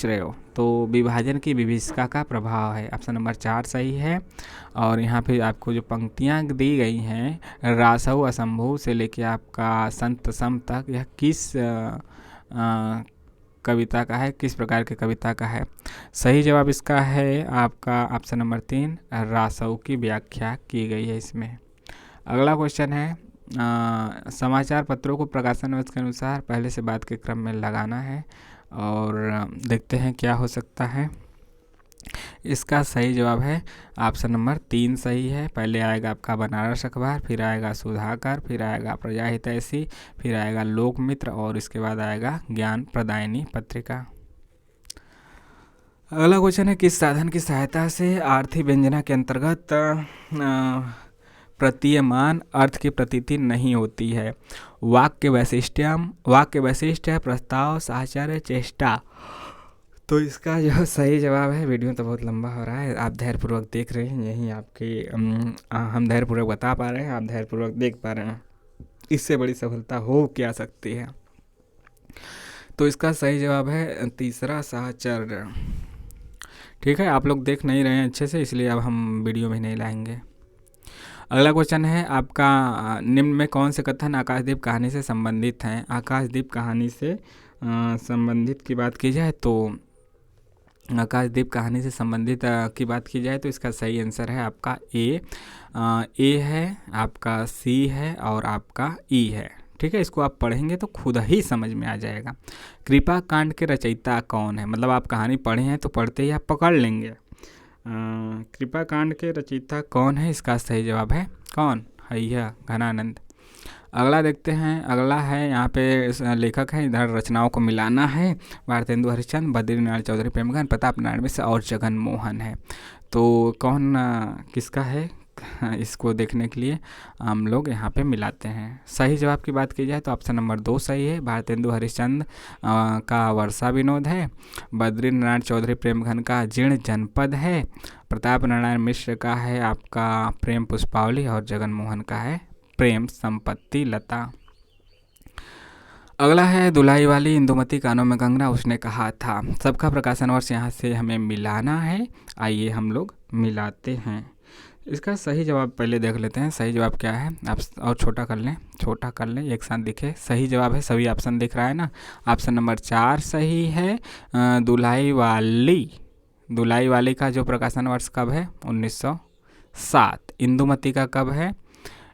रहे हो? तो विभाजन की विभीषिका का प्रभाव है। ऑप्शन नंबर 4 सही है। और यहाँ पे आपको जो पंक्तियाँ दी गई हैं, रासहु असंभु से लेके आपका संत सम तक, यह किस कविता का है, किस प्रकार की कविता का है? सही जवाब इसका है आपका ऑप्शन नंबर 3, रासहु की व्याख्या की गई है इसमें। अगला क्वेश्चन है समाचार पत्रों को प्रकाशन वर्ष के अनुसार पहले से बाद के क्रम में लगाना है और देखते हैं क्या हो सकता है। इसका सही जवाब है ऑप्शन नंबर 3 सही है। पहले आएगा आपका बनारस अखबार, फिर आएगा सुधाकर, फिर आएगा प्रजा हितैषी, फिर आएगा लोकमित्र और इसके बाद आएगा ज्ञान प्रदायिनी पत्रिका। अगला क्वेश्चन है किस साधन की सहायता से आर्थी व्यंजना के अंतर्गत प्रतीयमान अर्थ की प्रतीति नहीं होती है? वाक्य वैशिष्ट्य, प्रस्ताव, साहचर्य, चेष्टा। तो इसका जो सही जवाब है, वीडियो तो बहुत लंबा हो रहा है, आप धैर्यपूर्वक देख रहे हैं, यही आपकी हम धैर्यपूर्वक बता पा रहे हैं, आप धैर्यपूर्वक देख पा रहे हैं, इससे बड़ी सफलता हो क्या सकती है? तो इसका सही जवाब है तीसरा, साहचर्य। ठीक है, आप लोग देख नहीं रहे हैं अच्छे से, इसलिए अब हम वीडियो में नहीं लाएंगे। अगला क्वेश्चन है आपका निम्न में कौन से कथन आकाशदीप कहानी से संबंधित हैं? आकाशदीप कहानी से संबंधित की बात की जाए तो आकाशदीप कहानी से संबंधित की बात की जाए तो इसका सही आंसर है आपका ए है, आपका सी है और आपका ई है। ठीक है, इसको आप पढ़ेंगे तो खुद ही समझ में आ जाएगा। कृपा कांड के रचयिता कौन है? मतलब आप कहानी पढ़े हैं तो पढ़ते ही आप पकड़ लेंगे। कृपा कांड के रचयिता कौन है? इसका सही जवाब है कौन? हैया घनानंद। अगला देखते हैं। अगला है यहाँ पे लेखक है, इधर रचनाओं को मिलाना है। भारतेंदु हरिश्चंद्र, बद्रीनारायण चौधरी प्रेमगन, प्रताप नारायण मिश्र और जगन मोहन है। तो कौन किसका है? इसको देखने के लिए हम लोग यहाँ पे मिलाते हैं। सही जवाब की बात की जाए तो ऑप्शन नंबर 2 सही है। भारतेंदु हरिश्चंद्र का वर्षा विनोद है। बद्रीनारायण चौधरी प्रेमघन का जीर्ण जनपद है। प्रताप नारायण मिश्र का है आपका प्रेम पुष्पावली और जगन मोहन का है प्रेम संपत्ति लता। अगला है दुलाई वाली इंदुमती कानों में कंगना उसने कहा था। सबका प्रकाशन वर्ष यहाँ से हमें मिलाना है। आइए हम लोग मिलाते हैं। इसका सही जवाब पहले देख लेते हैं। सही जवाब क्या है? आप और छोटा कर लें एक साथ दिखे। सही जवाब है, सभी ऑप्शन दिख रहा है ना। ऑप्शन नंबर 4 सही है। दुलाई वाली का जो प्रकाशन वर्ष कब है? 1907। इंदुमती का कब है?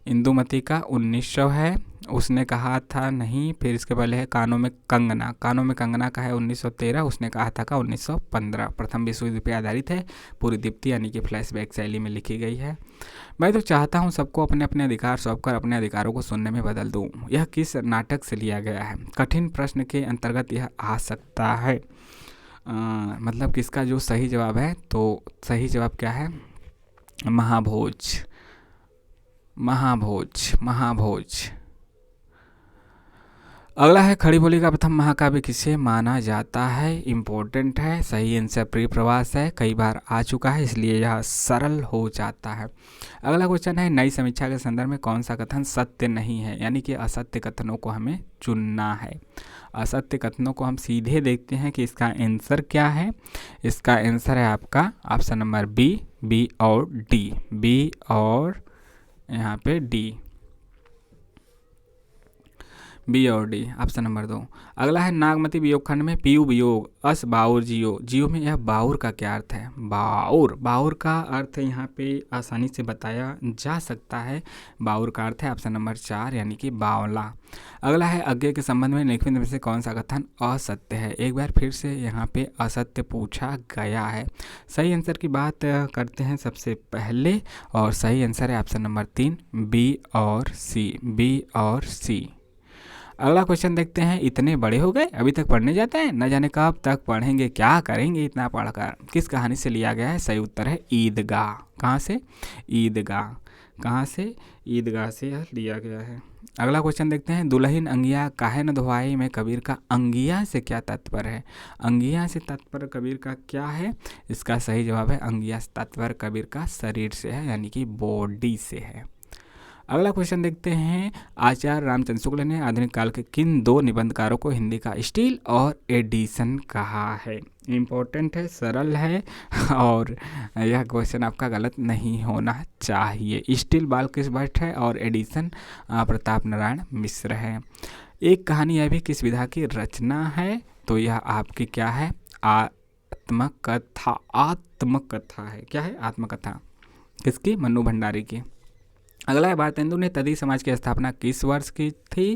इंदुमती का 1900 है। उसने कहा था नहीं, फिर इसके पहले है कानों में कंगना का है 1913। उसने कहा था का 1915। प्रथम विश्व युद्ध पर आधारित है। पूरी दीप्ति यानी कि फ्लैशबैक शैली में लिखी गई है। मैं तो चाहता हूँ सबको अपने अपने अधिकार सौंपकर अपने अधिकारों को सुनने में बदल दूँ। यह किस नाटक से लिया गया है? कठिन प्रश्न के अंतर्गत यह आ सकता है। मतलब किसका जो सही जवाब है? तो सही जवाब क्या है? महाभोज। अगला है खड़ी बोली का प्रथम महाकाव्य किसे माना जाता है। इम्पोर्टेंट है, सही आंसर प्रिय प्रवास है, कई बार आ चुका है इसलिए यह सरल हो जाता है। अगला क्वेश्चन है नई समीक्षा के संदर्भ में कौन सा कथन सत्य नहीं है, यानी कि असत्य कथनों को हमें चुनना है। असत्य कथनों को हम सीधे देखते हैं कि इसका आंसर क्या है। इसका आंसर है आपका ऑप्शन नंबर बी और डी, बी और यहाँ पे डी, बी और डी ऑप्शन नंबर 2। अगला है नागमती वियोग खंड में पीयू वियोग अस बाउर जियो, जियो में यह बाउर का क्या अर्थ है। बाउर, बाउर का अर्थ यहाँ पे आसानी से बताया जा सकता है। बाउर का अर्थ है ऑप्शन नंबर 4 यानी कि बावला। अगला है अज्ञे के संबंध में निम्नलिखित में से कौन सा कथन असत्य है। एक बार फिर से यहाँ पे असत्य पूछा गया है। सही आंसर की बात करते हैं सबसे पहले, और सही आंसर है ऑप्शन नंबर 3 बी और सी, बी और सी। अगला क्वेश्चन देखते हैं इतने बड़े हो गए अभी तक पढ़ने जाते हैं, न जाने कब तक पढ़ेंगे, क्या करेंगे इतना पढ़कर। किस कहानी से लिया गया है। सही उत्तर है ईदगाह। कहाँ से, ईदगाह। कहाँ से, ईदगाह से यह लिया गया है। अगला क्वेश्चन देखते हैं दुल्हन अंगिया काहे न धोआई में कबीर का अंगिया से क्या तात्पर्य है। अंगिया से तात्पर्य कबीर का क्या है। इसका सही जवाब है अंगिया से तात्पर्य कबीर का शरीर से है, यानी कि बॉडी से है। अगला क्वेश्चन देखते हैं आचार्य रामचंद्र शुक्ल ने आधुनिक काल के किन 2 निबंधकारों को हिंदी का स्टील और एडिशन कहा है। इम्पोर्टेंट है, सरल है, और यह क्वेश्चन आपका गलत नहीं होना चाहिए। स्टील बालकृष्ण भट्ट है और एडिशन प्रताप नारायण मिश्र है। एक कहानी यह भी किस विधा की रचना है, तो यह आपकी क्या है, आत्मकथा। आत्मकथा है, क्या है, आत्मकथा। किसकी, मन्नू भंडारी की। अगला है भारतेंदु ने तदी समाज की स्थापना किस वर्ष की थी।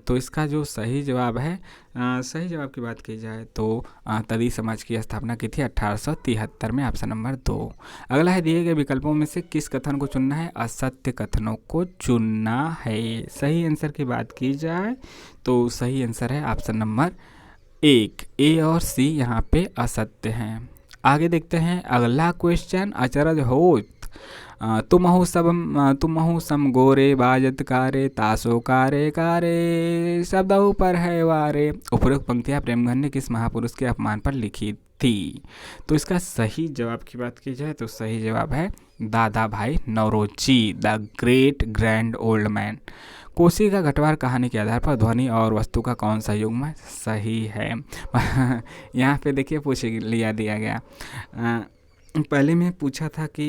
तो इसका जो सही जवाब है, सही जवाब की बात की जाए तो तदी समाज की स्थापना की थी 1873 में, ऑप्शन नंबर 2। अगला है दिए गए विकल्पों में से किस कथन को चुनना है। असत्य कथनों को चुनना है। सही आंसर की बात की जाए तो सही आंसर है ऑप्शन नंबर 1, ए और सी यहाँ पे असत्य हैं। आगे देखते हैं अगला क्वेश्चन अचरज होत तुमहु सम गोरे बाजत कारे तासो कारे कारे शब्दों पर है वारे। उपरोक्त पंक्तियाँ प्रेमगन ने किस महापुरुष के अपमान पर लिखी थी। तो इसका सही जवाब की बात की जाए तो सही जवाब है Dadabhai Naoroji, the great grand old man. Kosi का घटवार कहानी के आधार पर ध्वनि और वस्तु का कौन सा युग्म सही है। यहाँ पे देखिए पूछ लिया दिया गया। पहले में पूछा था कि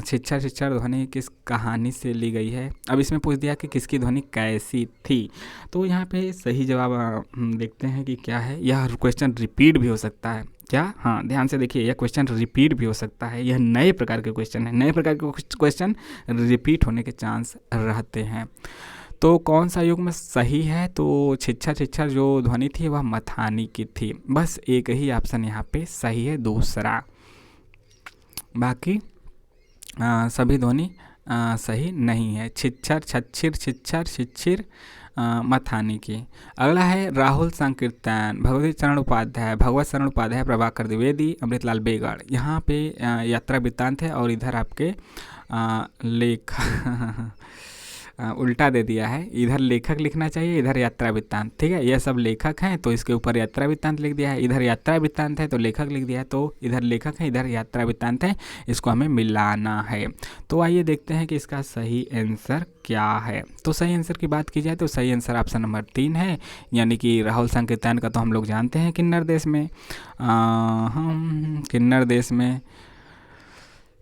शिक्षार ध्वनि किस कहानी से ली गई है, अब इसमें पूछ दिया कि किसकी ध्वनि कैसी थी। तो यहाँ पे सही जवाब देखते हैं कि क्या है। यह क्वेश्चन रिपीट भी हो सकता है क्या, हाँ ध्यान से देखिए, यह क्वेश्चन रिपीट भी हो सकता है। यह नए प्रकार के क्वेश्चन है, नए प्रकार के क्वेश्चन रिपीट होने के चांस रहते हैं। तो कौन सा युग में सही है, तो शिक्षार जो ध्वनि थी वह मथानी की थी। बस एक ही ऑप्शन यहाँ पे सही है, दूसरा। बाकी सभी ध्वनि सही नहीं है। छिच्छर, छच्छिर, छिच्छर, शिच्छिर मथानी की। अगला है राहुल संकीर्तन भगवती चरण उपाध्याय, भगवत शरण उपाध्याय, प्रभाकर द्विवेदी, अमृतलाल बेगड़। यहाँ पे यात्रा वृत्तांत है और इधर आपके लेख उल्टा दे दिया है। इधर लेखक लिखना चाहिए, इधर यात्रा वृत्तांत। ठीक है, यह सब लेखक हैं तो इसके ऊपर यात्रा वृत्तांत लिख दिया है। इधर यात्रा वृत्तांत है तो लेखक लिख दिया है, तो इधर लेखक है इधर यात्रा वृत्तांत है, इसको हमें मिलाना है। तो आइए देखते हैं कि इसका सही आंसर क्या है। तो सही आंसर की बात की जाए तो सही आंसर ऑप्शन नंबर 3 है, यानी कि राहुल संकीर्तन का तो हम लोग जानते हैं किन्नर देश में, किन्नर देश में।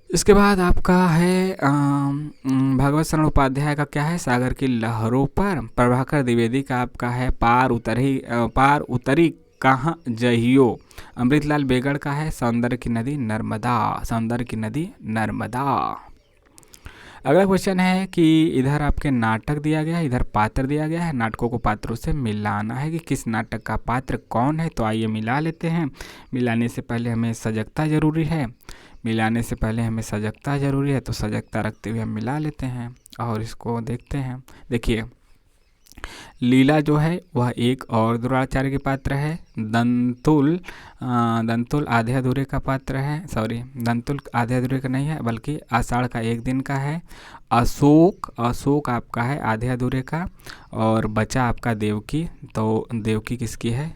इसके बाद आपका है भगवत शरण उपाध्याय का क्या है, सागर की लहरों पर। प्रभाकर द्विवेदी का आपका है पार उतरी कहाँ जहियो। अमृतलाल बेगड़ का है सौंदर्य की नदी नर्मदा, सौंदर्य की नदी नर्मदा। अगला क्वेश्चन है कि इधर आपके नाटक दिया गया है, इधर पात्र दिया गया है। नाटकों को पात्रों से मिलाना है कि किस नाटक का पात्र कौन है। तो आइए मिला लेते हैं। मिलाने से पहले हमें सजगता जरूरी है, मिलाने से पहले हमें सजगता जरूरी है, तो सजगता रखते हुए हम मिला लेते हैं और इसको देखते हैं। देखिए लीला जो है वह एक और द्रोणाचार्य के पात्र है। दंतुल आधे अधूरे का पात्र है, सॉरी दंतुल आधे अधूरे का नहीं है बल्कि आषाढ़ का एक दिन का है। अशोक आपका है आधे अधूरे का, और बचा आपका देवकी, तो देवकी किसकी है?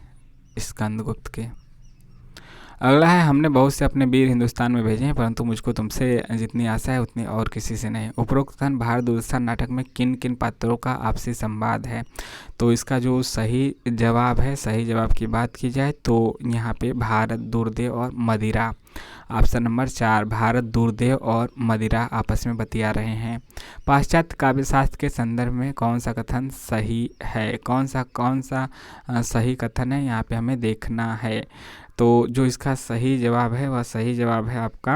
स्कंदगुप्त के। अगला है, हमने बहुत से अपने वीर हिंदुस्तान में भेजे हैं परंतु मुझको तुमसे जितनी आशा है उतनी और किसी से नहीं। उपरोक्त कथन भारत दूरदर्शन नाटक में किन किन पात्रों का आपसी संवाद है? तो इसका जो सही जवाब है, सही जवाब की बात की जाए तो यहाँ पे भारत, दूरदेव और मदिरा। ऑप्शन नंबर 4, भारत, दूरदेव और मदिरा आपस में बतिया रहे हैं। पाश्चात्य काव्यशास्त्र के संदर्भ में कौन सा कथन सही है? कौन सा सही कथन है, यहाँ पे हमें देखना है। तो जो इसका सही जवाब है वह सही जवाब है आपका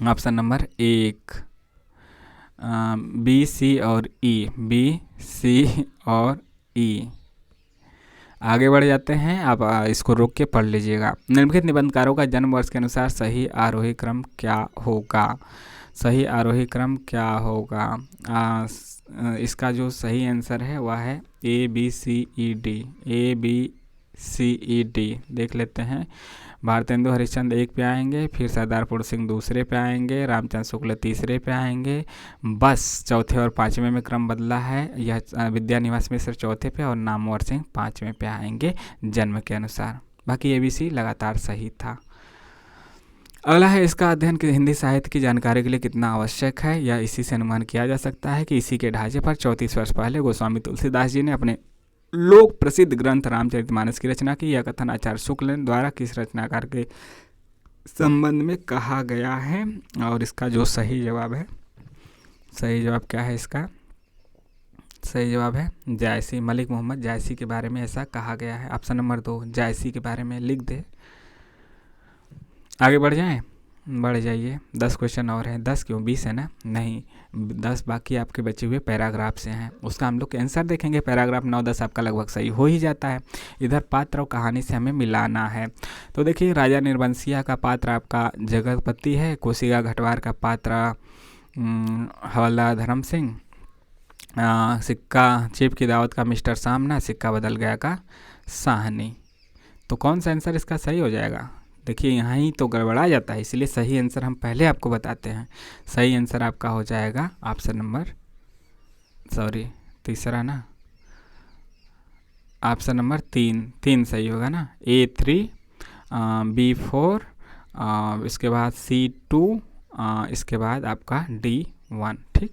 ऑप्शन नंबर 1, बी, सी और ई। बी, सी और ई। आगे बढ़ जाते हैं, आप इसको रोक के पढ़ लीजिएगा। निम्नलिखित निबंधकारों का जन्म वर्ष के अनुसार सही आरोही क्रम क्या होगा? सही आरोही क्रम क्या होगा? इसका जो सही आंसर है वह है A B C E D. A B C E D देख लेते हैं। भारतेंदु हरिश्चंद्र 1 पे आएंगे, फिर सरदार पुर सिंह दूसरे पे आएंगे, रामचंद्र शुक्ल तीसरे पे आएंगे। बस चौथे और पाँचवें में क्रम बदला है। यह विद्यानिवास मिश्र चौथे पे और नामवर सिंह 5वें पे आएंगे जन्म के अनुसार। बाकी ABC लगातार सही था। अगला है, इसका अध्ययन कि हिंदी साहित्य की जानकारी के लिए कितना आवश्यक है? या इसी से अनुमान किया जा सकता है कि इसी के ढांचे पर 34 वर्ष पहले गोस्वामी तुलसीदास जी ने अपने लोक प्रसिद्ध ग्रंथ रामचरितमानस की रचना की। यह कथन आचार्य शुक्ल द्वारा किस रचनाकार के संबंध में कहा गया है? और इसका जो सही जवाब है, सही जवाब क्या है इसका? सही जवाब है जायसी, मलिक मोहम्मद जायसी के बारे में ऐसा कहा गया है। ऑप्शन नंबर 2 जायसी के बारे में लिख दे। आगे बढ़ जाएं, बढ़ जाइए। 10 क्वेश्चन और हैं। 10 क्यों, 20 है ना? नहीं, 10 बाकी आपके बचे हुए पैराग्राफ से हैं। उसका हम लोग आंसर देखेंगे। पैराग्राफ 9-10 आपका लगभग सही हो ही जाता है। इधर पात्र और कहानी से हमें मिलाना है। तो देखिए, राजा निर्बंसिया का पात्र आपका जगतपति है। कोशिका घटवार का पात्र हवलदार धर्म सिंह। सिक्का चिप की दावत का मिस्टर सामना। सिक्का बदल गया का साहनी। तो कौन सा आंसर इसका सही हो जाएगा? देखिए, यहाँ ही तो गड़बड़ा जाता है, इसलिए सही आंसर हम पहले आपको बताते हैं। सही आंसर आपका हो जाएगा ऑप्शन नंबर, सॉरी तीसरा ना, ऑप्शन नंबर 3 सही होगा ना। A3, B4, इसके बाद C2, इसके बाद आपका D1। ठीक,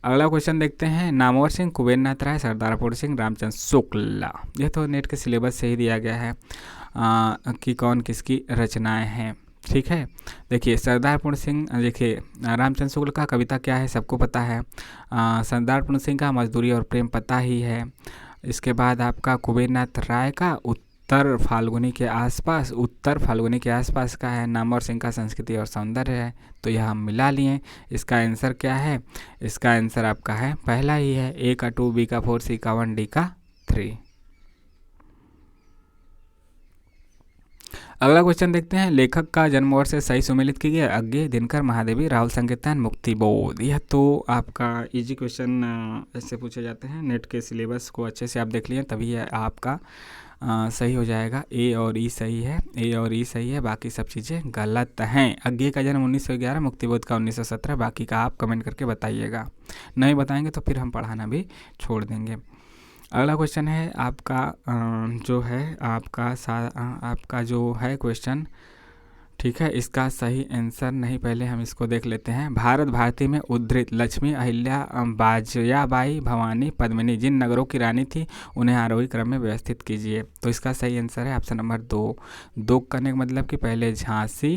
अगला क्वेश्चन देखते हैं। नामवर सिंह, कुबेरनाथ राय, सरदारपुर सिंह, रामचंद्र शुक्ला। यह तो नेट के सिलेबस से ही दिया गया है कि कौन किसकी रचनाएं हैं। ठीक है, देखिए सरदारपुर सिंह, देखिए रामचंद्र शुक्ल का कविता क्या है सबको पता है। सरदारपुर सिंह का मजदूरी और प्रेम पता ही है। इसके बाद आपका कुबेरनाथ राय का उत्तर फाल्गुनी के आसपास का है। नामवर सिंह का संस्कृति और सौंदर्य है। तो यह हम मिला लिए। इसका आंसर क्या है? इसका आंसर आपका है पहला ही है। A का 2, B का 4, C का 1, D का 3। अगला क्वेश्चन देखते हैं। लेखक का जन्म वर्ष से सही सुमेलित की गई। अज्ञे, दिनकर, महादेवी, राहुल संकीर्तन, मुक्ति बोध। यह तो आपका इजी क्वेश्चन ऐसे पूछे जाते हैं। नेट के सिलेबस को अच्छे से आप देख लिए तभी यह आपका सही हो जाएगा। A और E सही है। A और E सही है, बाकी सब चीज़ें गलत हैं। अज्ञे का जन्म 1911, मुक्तिबोध का 1917। बाकी का आप कमेंट करके बताइएगा। नहीं बताएंगे तो फिर हम पढ़ाना भी छोड़ देंगे। अगला क्वेश्चन है आपका जो है आपका जो है क्वेश्चन, ठीक है, इसका सही आंसर नहीं, पहले हम इसको देख लेते हैं। भारत भारती में उद्धृत लक्ष्मी, अहिल्या, बाजियाबाई, भवानी, पद्मिनी जिन नगरों की रानी थी उन्हें आरोही क्रम में व्यवस्थित कीजिए। तो इसका सही आंसर है ऑप्शन नंबर 2 करने का मतलब कि पहले झांसी,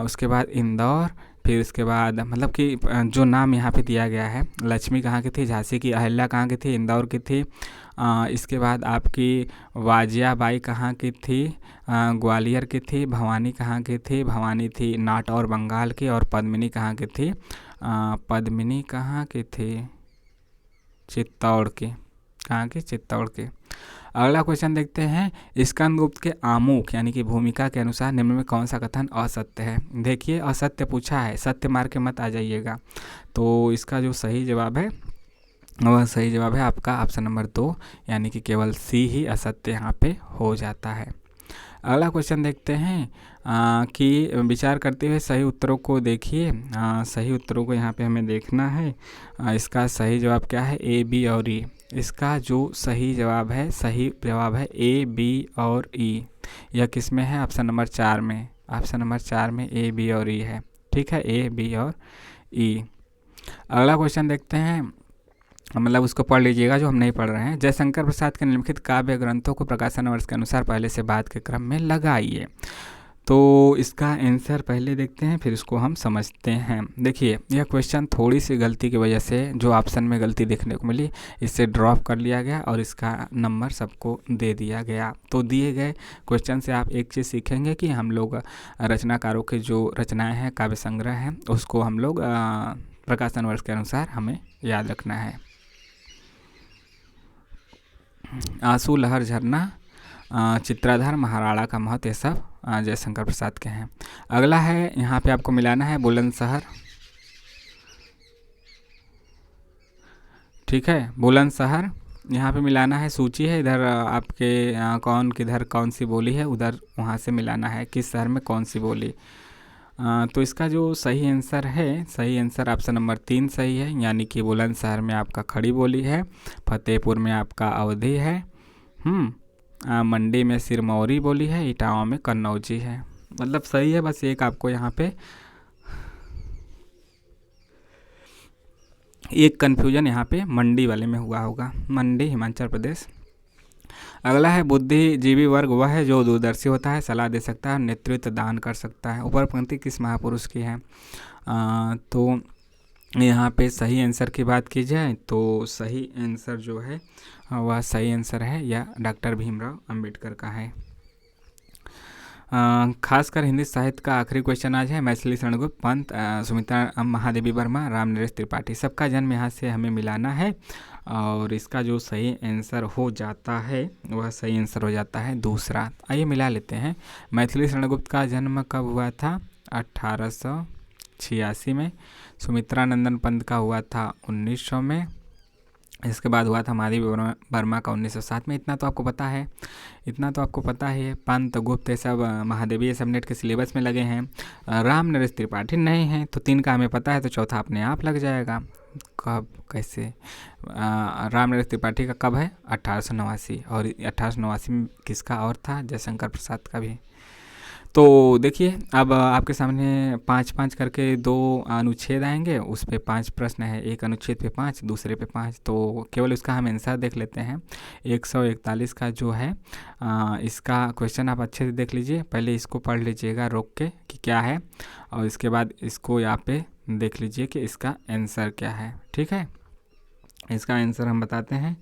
उसके बाद इंदौर, फिर उसके बाद मतलब कि जो नाम यहाँ पे दिया गया है, लक्ष्मी कहाँ की थी? झांसी की। अहिल्या कहाँ की थी? इंदौर की थी। इसके बाद आपकी वाजियाबाई कहाँ की थी? ग्वालियर की थी। भवानी कहाँ की थी? भवानी थी नाट और बंगाल की। और पद्मिनी कहाँ की थी? पद्मिनी कहाँ की थी? चित्तौड़ की। कहाँ की? चित्तौड़ की। अगला क्वेश्चन देखते हैं। स्कंदगुप्त के आमुख यानी कि भूमिका के अनुसार निम्न में कौन सा कथन असत्य है? देखिए, असत्य पूछा है, सत्य मार के मत आ जाइएगा। तो इसका जो सही जवाब है वह सही जवाब है आपका ऑप्शन नंबर 2, यानी कि केवल सी ही असत्य यहाँ पे हो जाता है। अगला क्वेश्चन देखते हैं कि विचार करते हुए सही उत्तरों को देखिए। सही उत्तरों को यहाँ पे हमें देखना है। इसका सही जवाब क्या है? ए, बी और ई। इसका जो सही जवाब है ए, बी और ई। यह किस में है? ऑप्शन नंबर 4 में। ऑप्शन नंबर 4 में ए, बी और ई है। ठीक है, ए, बी और ई। अगला क्वेश्चन देखते हैं, मतलब उसको पढ़ लीजिएगा जो हम नहीं पढ़ रहे हैं। जयशंकर प्रसाद के निम्नलिखित काव्य ग्रंथों को प्रकाशन वर्ष के अनुसार पहले से बाद के क्रम में लगाइए। तो इसका आंसर पहले देखते हैं, फिर इसको हम समझते हैं। देखिए, यह क्वेश्चन थोड़ी सी गलती की वजह से जो ऑप्शन में गलती देखने को मिली, इससे ड्रॉप कर लिया गया और इसका नंबर सबको दे दिया गया। तो दिए गए क्वेश्चन से आप एक चीज़ सीखेंगे कि हम लोग रचनाकारों के जो रचनाएं हैं, काव्य संग्रह हैं, उसको हम लोग प्रकाशन वर्ष के अनुसार हमें याद रखना है। आंसू, लहर, झरना, चित्राधार, महाराणा का महत्व, ये सब जयशंकर प्रसाद के हैं। अगला है, यहाँ पे आपको मिलाना है बुलंदशहर। ठीक है, बुलंदशहर यहाँ पे मिलाना है। सूची है इधर आपके कौन किधर कौन सी बोली है, उधर वहाँ से मिलाना है किस शहर में कौन सी बोली। तो इसका जो सही आंसर है, सही आंसर ऑप्शन नंबर 3 सही है, यानी कि बुलंदशहर में आपका खड़ी बोली है, फतेहपुर में आपका अवधी है, मंडी में सिरमौरी बोली है, इटावा में कन्नौजी है। मतलब सही है, बस एक आपको यहाँ पे एक कन्फ्यूजन यहाँ पे मंडी वाले में हुआ होगा, मंडी हिमाचल प्रदेश। अगला है बुद्धिजीवी वर्ग वह है जो दूरदर्शी होता है, सलाह दे सकता है, नेतृत्व दान कर सकता है। ऊपर पंक्ति किस महापुरुष की है? तो यहाँ पे सही आंसर की बात की जाए तो सही आंसर जो है वह सही आंसर है या डॉक्टर भीमराव अंबेडकर का है। खासकर हिंदी साहित्य का आखिरी क्वेश्चन आज है। मैथिली शरणगुप्त, पंत, सुमित्रा महादेवी वर्मा, राम नरेश त्रिपाठी, सबका जन्म यहाँ से हमें मिलाना है और इसका जो सही आंसर हो जाता है वह सही आंसर हो जाता है दूसरा। आइए मिला लेते हैं। मैथिली शरणगुप्त का जन्म कब हुआ था? 1886 में। सुमित्रा नंदन पंत का हुआ था 1900 में। इसके बाद हुआ था महादेवी वर्मा का 1907 में। इतना तो आपको पता है, इतना तो आपको पता है। पंत, गुप्त, ये सब महादेवी, ये सब नेट के सिलेबस में लगे हैं। राम नरेश त्रिपाठी नहीं है, तो 3 का हमें पता है, तो चौथा अपने आप लग जाएगा। कब, कैसे? राम नरेश त्रिपाठी का कब है? 1889। और 1889 में किसका और था? जयशंकर प्रसाद का भी। तो देखिए, अब आपके सामने 5-5 करके 2 अनुच्छेद आएंगे, उस पे 5 प्रश्न है। एक अनुच्छेद पे 5, दूसरे पे 5, तो केवल उसका हम आंसर देख लेते हैं। 141 का जो है इसका क्वेश्चन आप अच्छे से देख लीजिए। पहले इसको पढ़ लीजिएगा रोक के कि क्या है, और इसके बाद इसको यहाँ पे देख लीजिए कि इसका आंसर क्या है। ठीक है, इसका आंसर हम बताते हैं।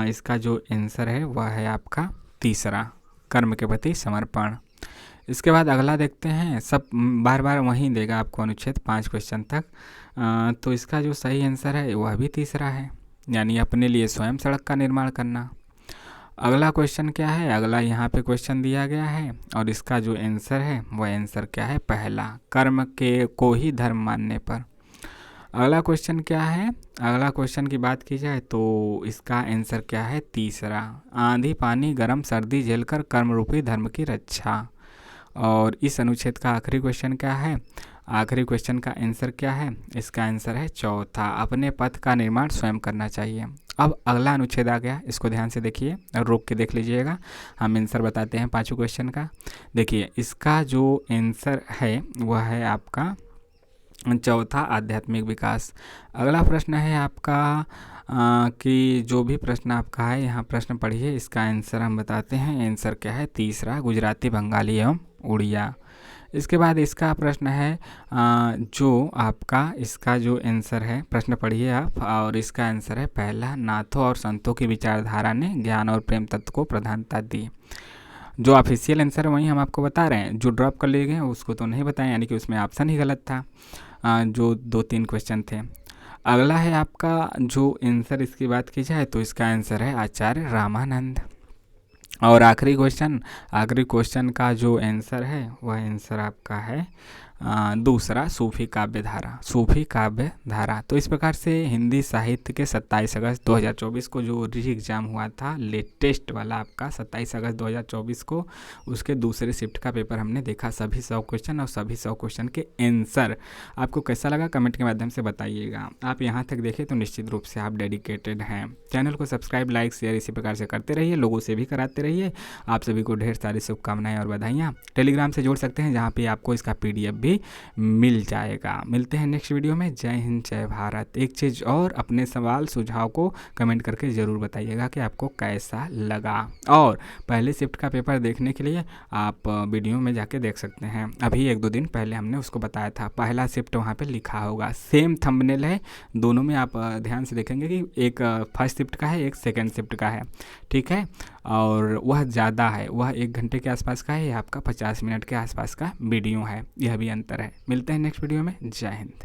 इसका जो आंसर है वह है आपका तीसरा, कर्म के प्रति समर्पण। इसके बाद अगला देखते हैं। सब बार बार वहीं देगा आपको अनुच्छेद 5 क्वेश्चन तक। तो इसका जो सही आंसर है वह भी तीसरा है, यानी अपने लिए स्वयं सड़क का निर्माण करना। अगला क्वेश्चन क्या है? अगला यहाँ पे क्वेश्चन दिया गया है और इसका जो आंसर है वह आंसर क्या है? पहला, कर्म के को ही धर्म मानने पर। अगला क्वेश्चन क्या है? अगला क्वेश्चन की बात की जाए तो इसका आंसर क्या है? तीसरा, आंधी पानी गरम सर्दी झेलकर कर्म रूपी धर्म की रक्षा। और इस अनुच्छेद का आखिरी क्वेश्चन क्या है? आखिरी क्वेश्चन का आंसर क्या है? इसका आंसर है चौथा, अपने पथ का निर्माण स्वयं करना चाहिए। अब अगला अनुच्छेद आ गया, इसको ध्यान से देखिए और रोक के देख लीजिएगा। हम आंसर बताते हैं 5 क्वेश्चन का। देखिए, इसका जो आंसर है वह है आपका चौथा, आध्यात्मिक विकास। अगला प्रश्न है आपका कि जो भी प्रश्न आपका है यहाँ प्रश्न पढ़िए, इसका आंसर हम बताते हैं। आंसर क्या है? तीसरा, गुजराती, बंगाली एवं उड़िया। इसके बाद इसका प्रश्न है जो आपका इसका जो आंसर है, प्रश्न पढ़िए आप, और इसका आंसर है पहला, नाथों और संतों की विचारधारा ने ज्ञान और प्रेम तत्व को प्रधानता दी। जो ऑफिशियल आंसर है वही हम आपको बता रहे हैं, जो ड्रॉप कर लिए गए उसको तो नहीं बताएं, यानी कि उसमें ऑप्शन ही गलत था। जो 2-3 क्वेश्चन थे। अगला है आपका जो आंसर, इसकी बात की जाए तो इसका आंसर है आचार्य रामानंद। और आखिरी क्वेश्चन का जो आंसर है वह आंसर आपका है दूसरा सूफी काव्य धारा, सूफी काव्य धारा। तो इस प्रकार से हिंदी साहित्य के 27 अगस्त 2024 को जो री एग्ज़ाम हुआ था लेटेस्ट वाला आपका 27 अगस्त 2024 को, उसके दूसरे शिफ्ट का पेपर हमने देखा, सभी 100 क्वेश्चन और सभी 100 क्वेश्चन के आंसर। आपको कैसा लगा कमेंट के माध्यम से बताइएगा। आप यहाँ तक देखें तो निश्चित रूप से आप डेडिकेटेड हैं। चैनल को सब्सक्राइब, लाइक, शेयर इसी प्रकार से करते रहिए, लोगों से भी कराते रहिए। आप सभी को ढेर सारी शुभकामनाएं और बधाइयाँ। टेलीग्राम से जोड़ सकते हैं जहाँ पे आपको इसका PDF भी मिल जाएगा। मिलते हैं नेक्स्ट वीडियो में। जय हिंद, जय भारत। एक चीज़ और, अपने सवाल सुझाव को कमेंट करके ज़रूर बताइएगा कि आपको कैसा लगा। और पहले शिफ्ट का पेपर देखने के लिए आप वीडियो में जाके देख सकते हैं। अभी 1-2 दिन पहले हमने उसको बताया था, पहला शिफ्ट वहाँ पे लिखा होगा, सेम थंबनेल है दोनों में। आप ध्यान से देखेंगे कि एक फर्स्ट शिफ्ट का है, एक सेकेंड शिफ्ट का है, ठीक है। और वह ज़्यादा है, वह 1 घंटे के आसपास का है, ये आपका 50 मिनट के आसपास का वीडियो है, यह भी अंतर है। मिलते हैं नेक्स्ट वीडियो में। जय हिंद।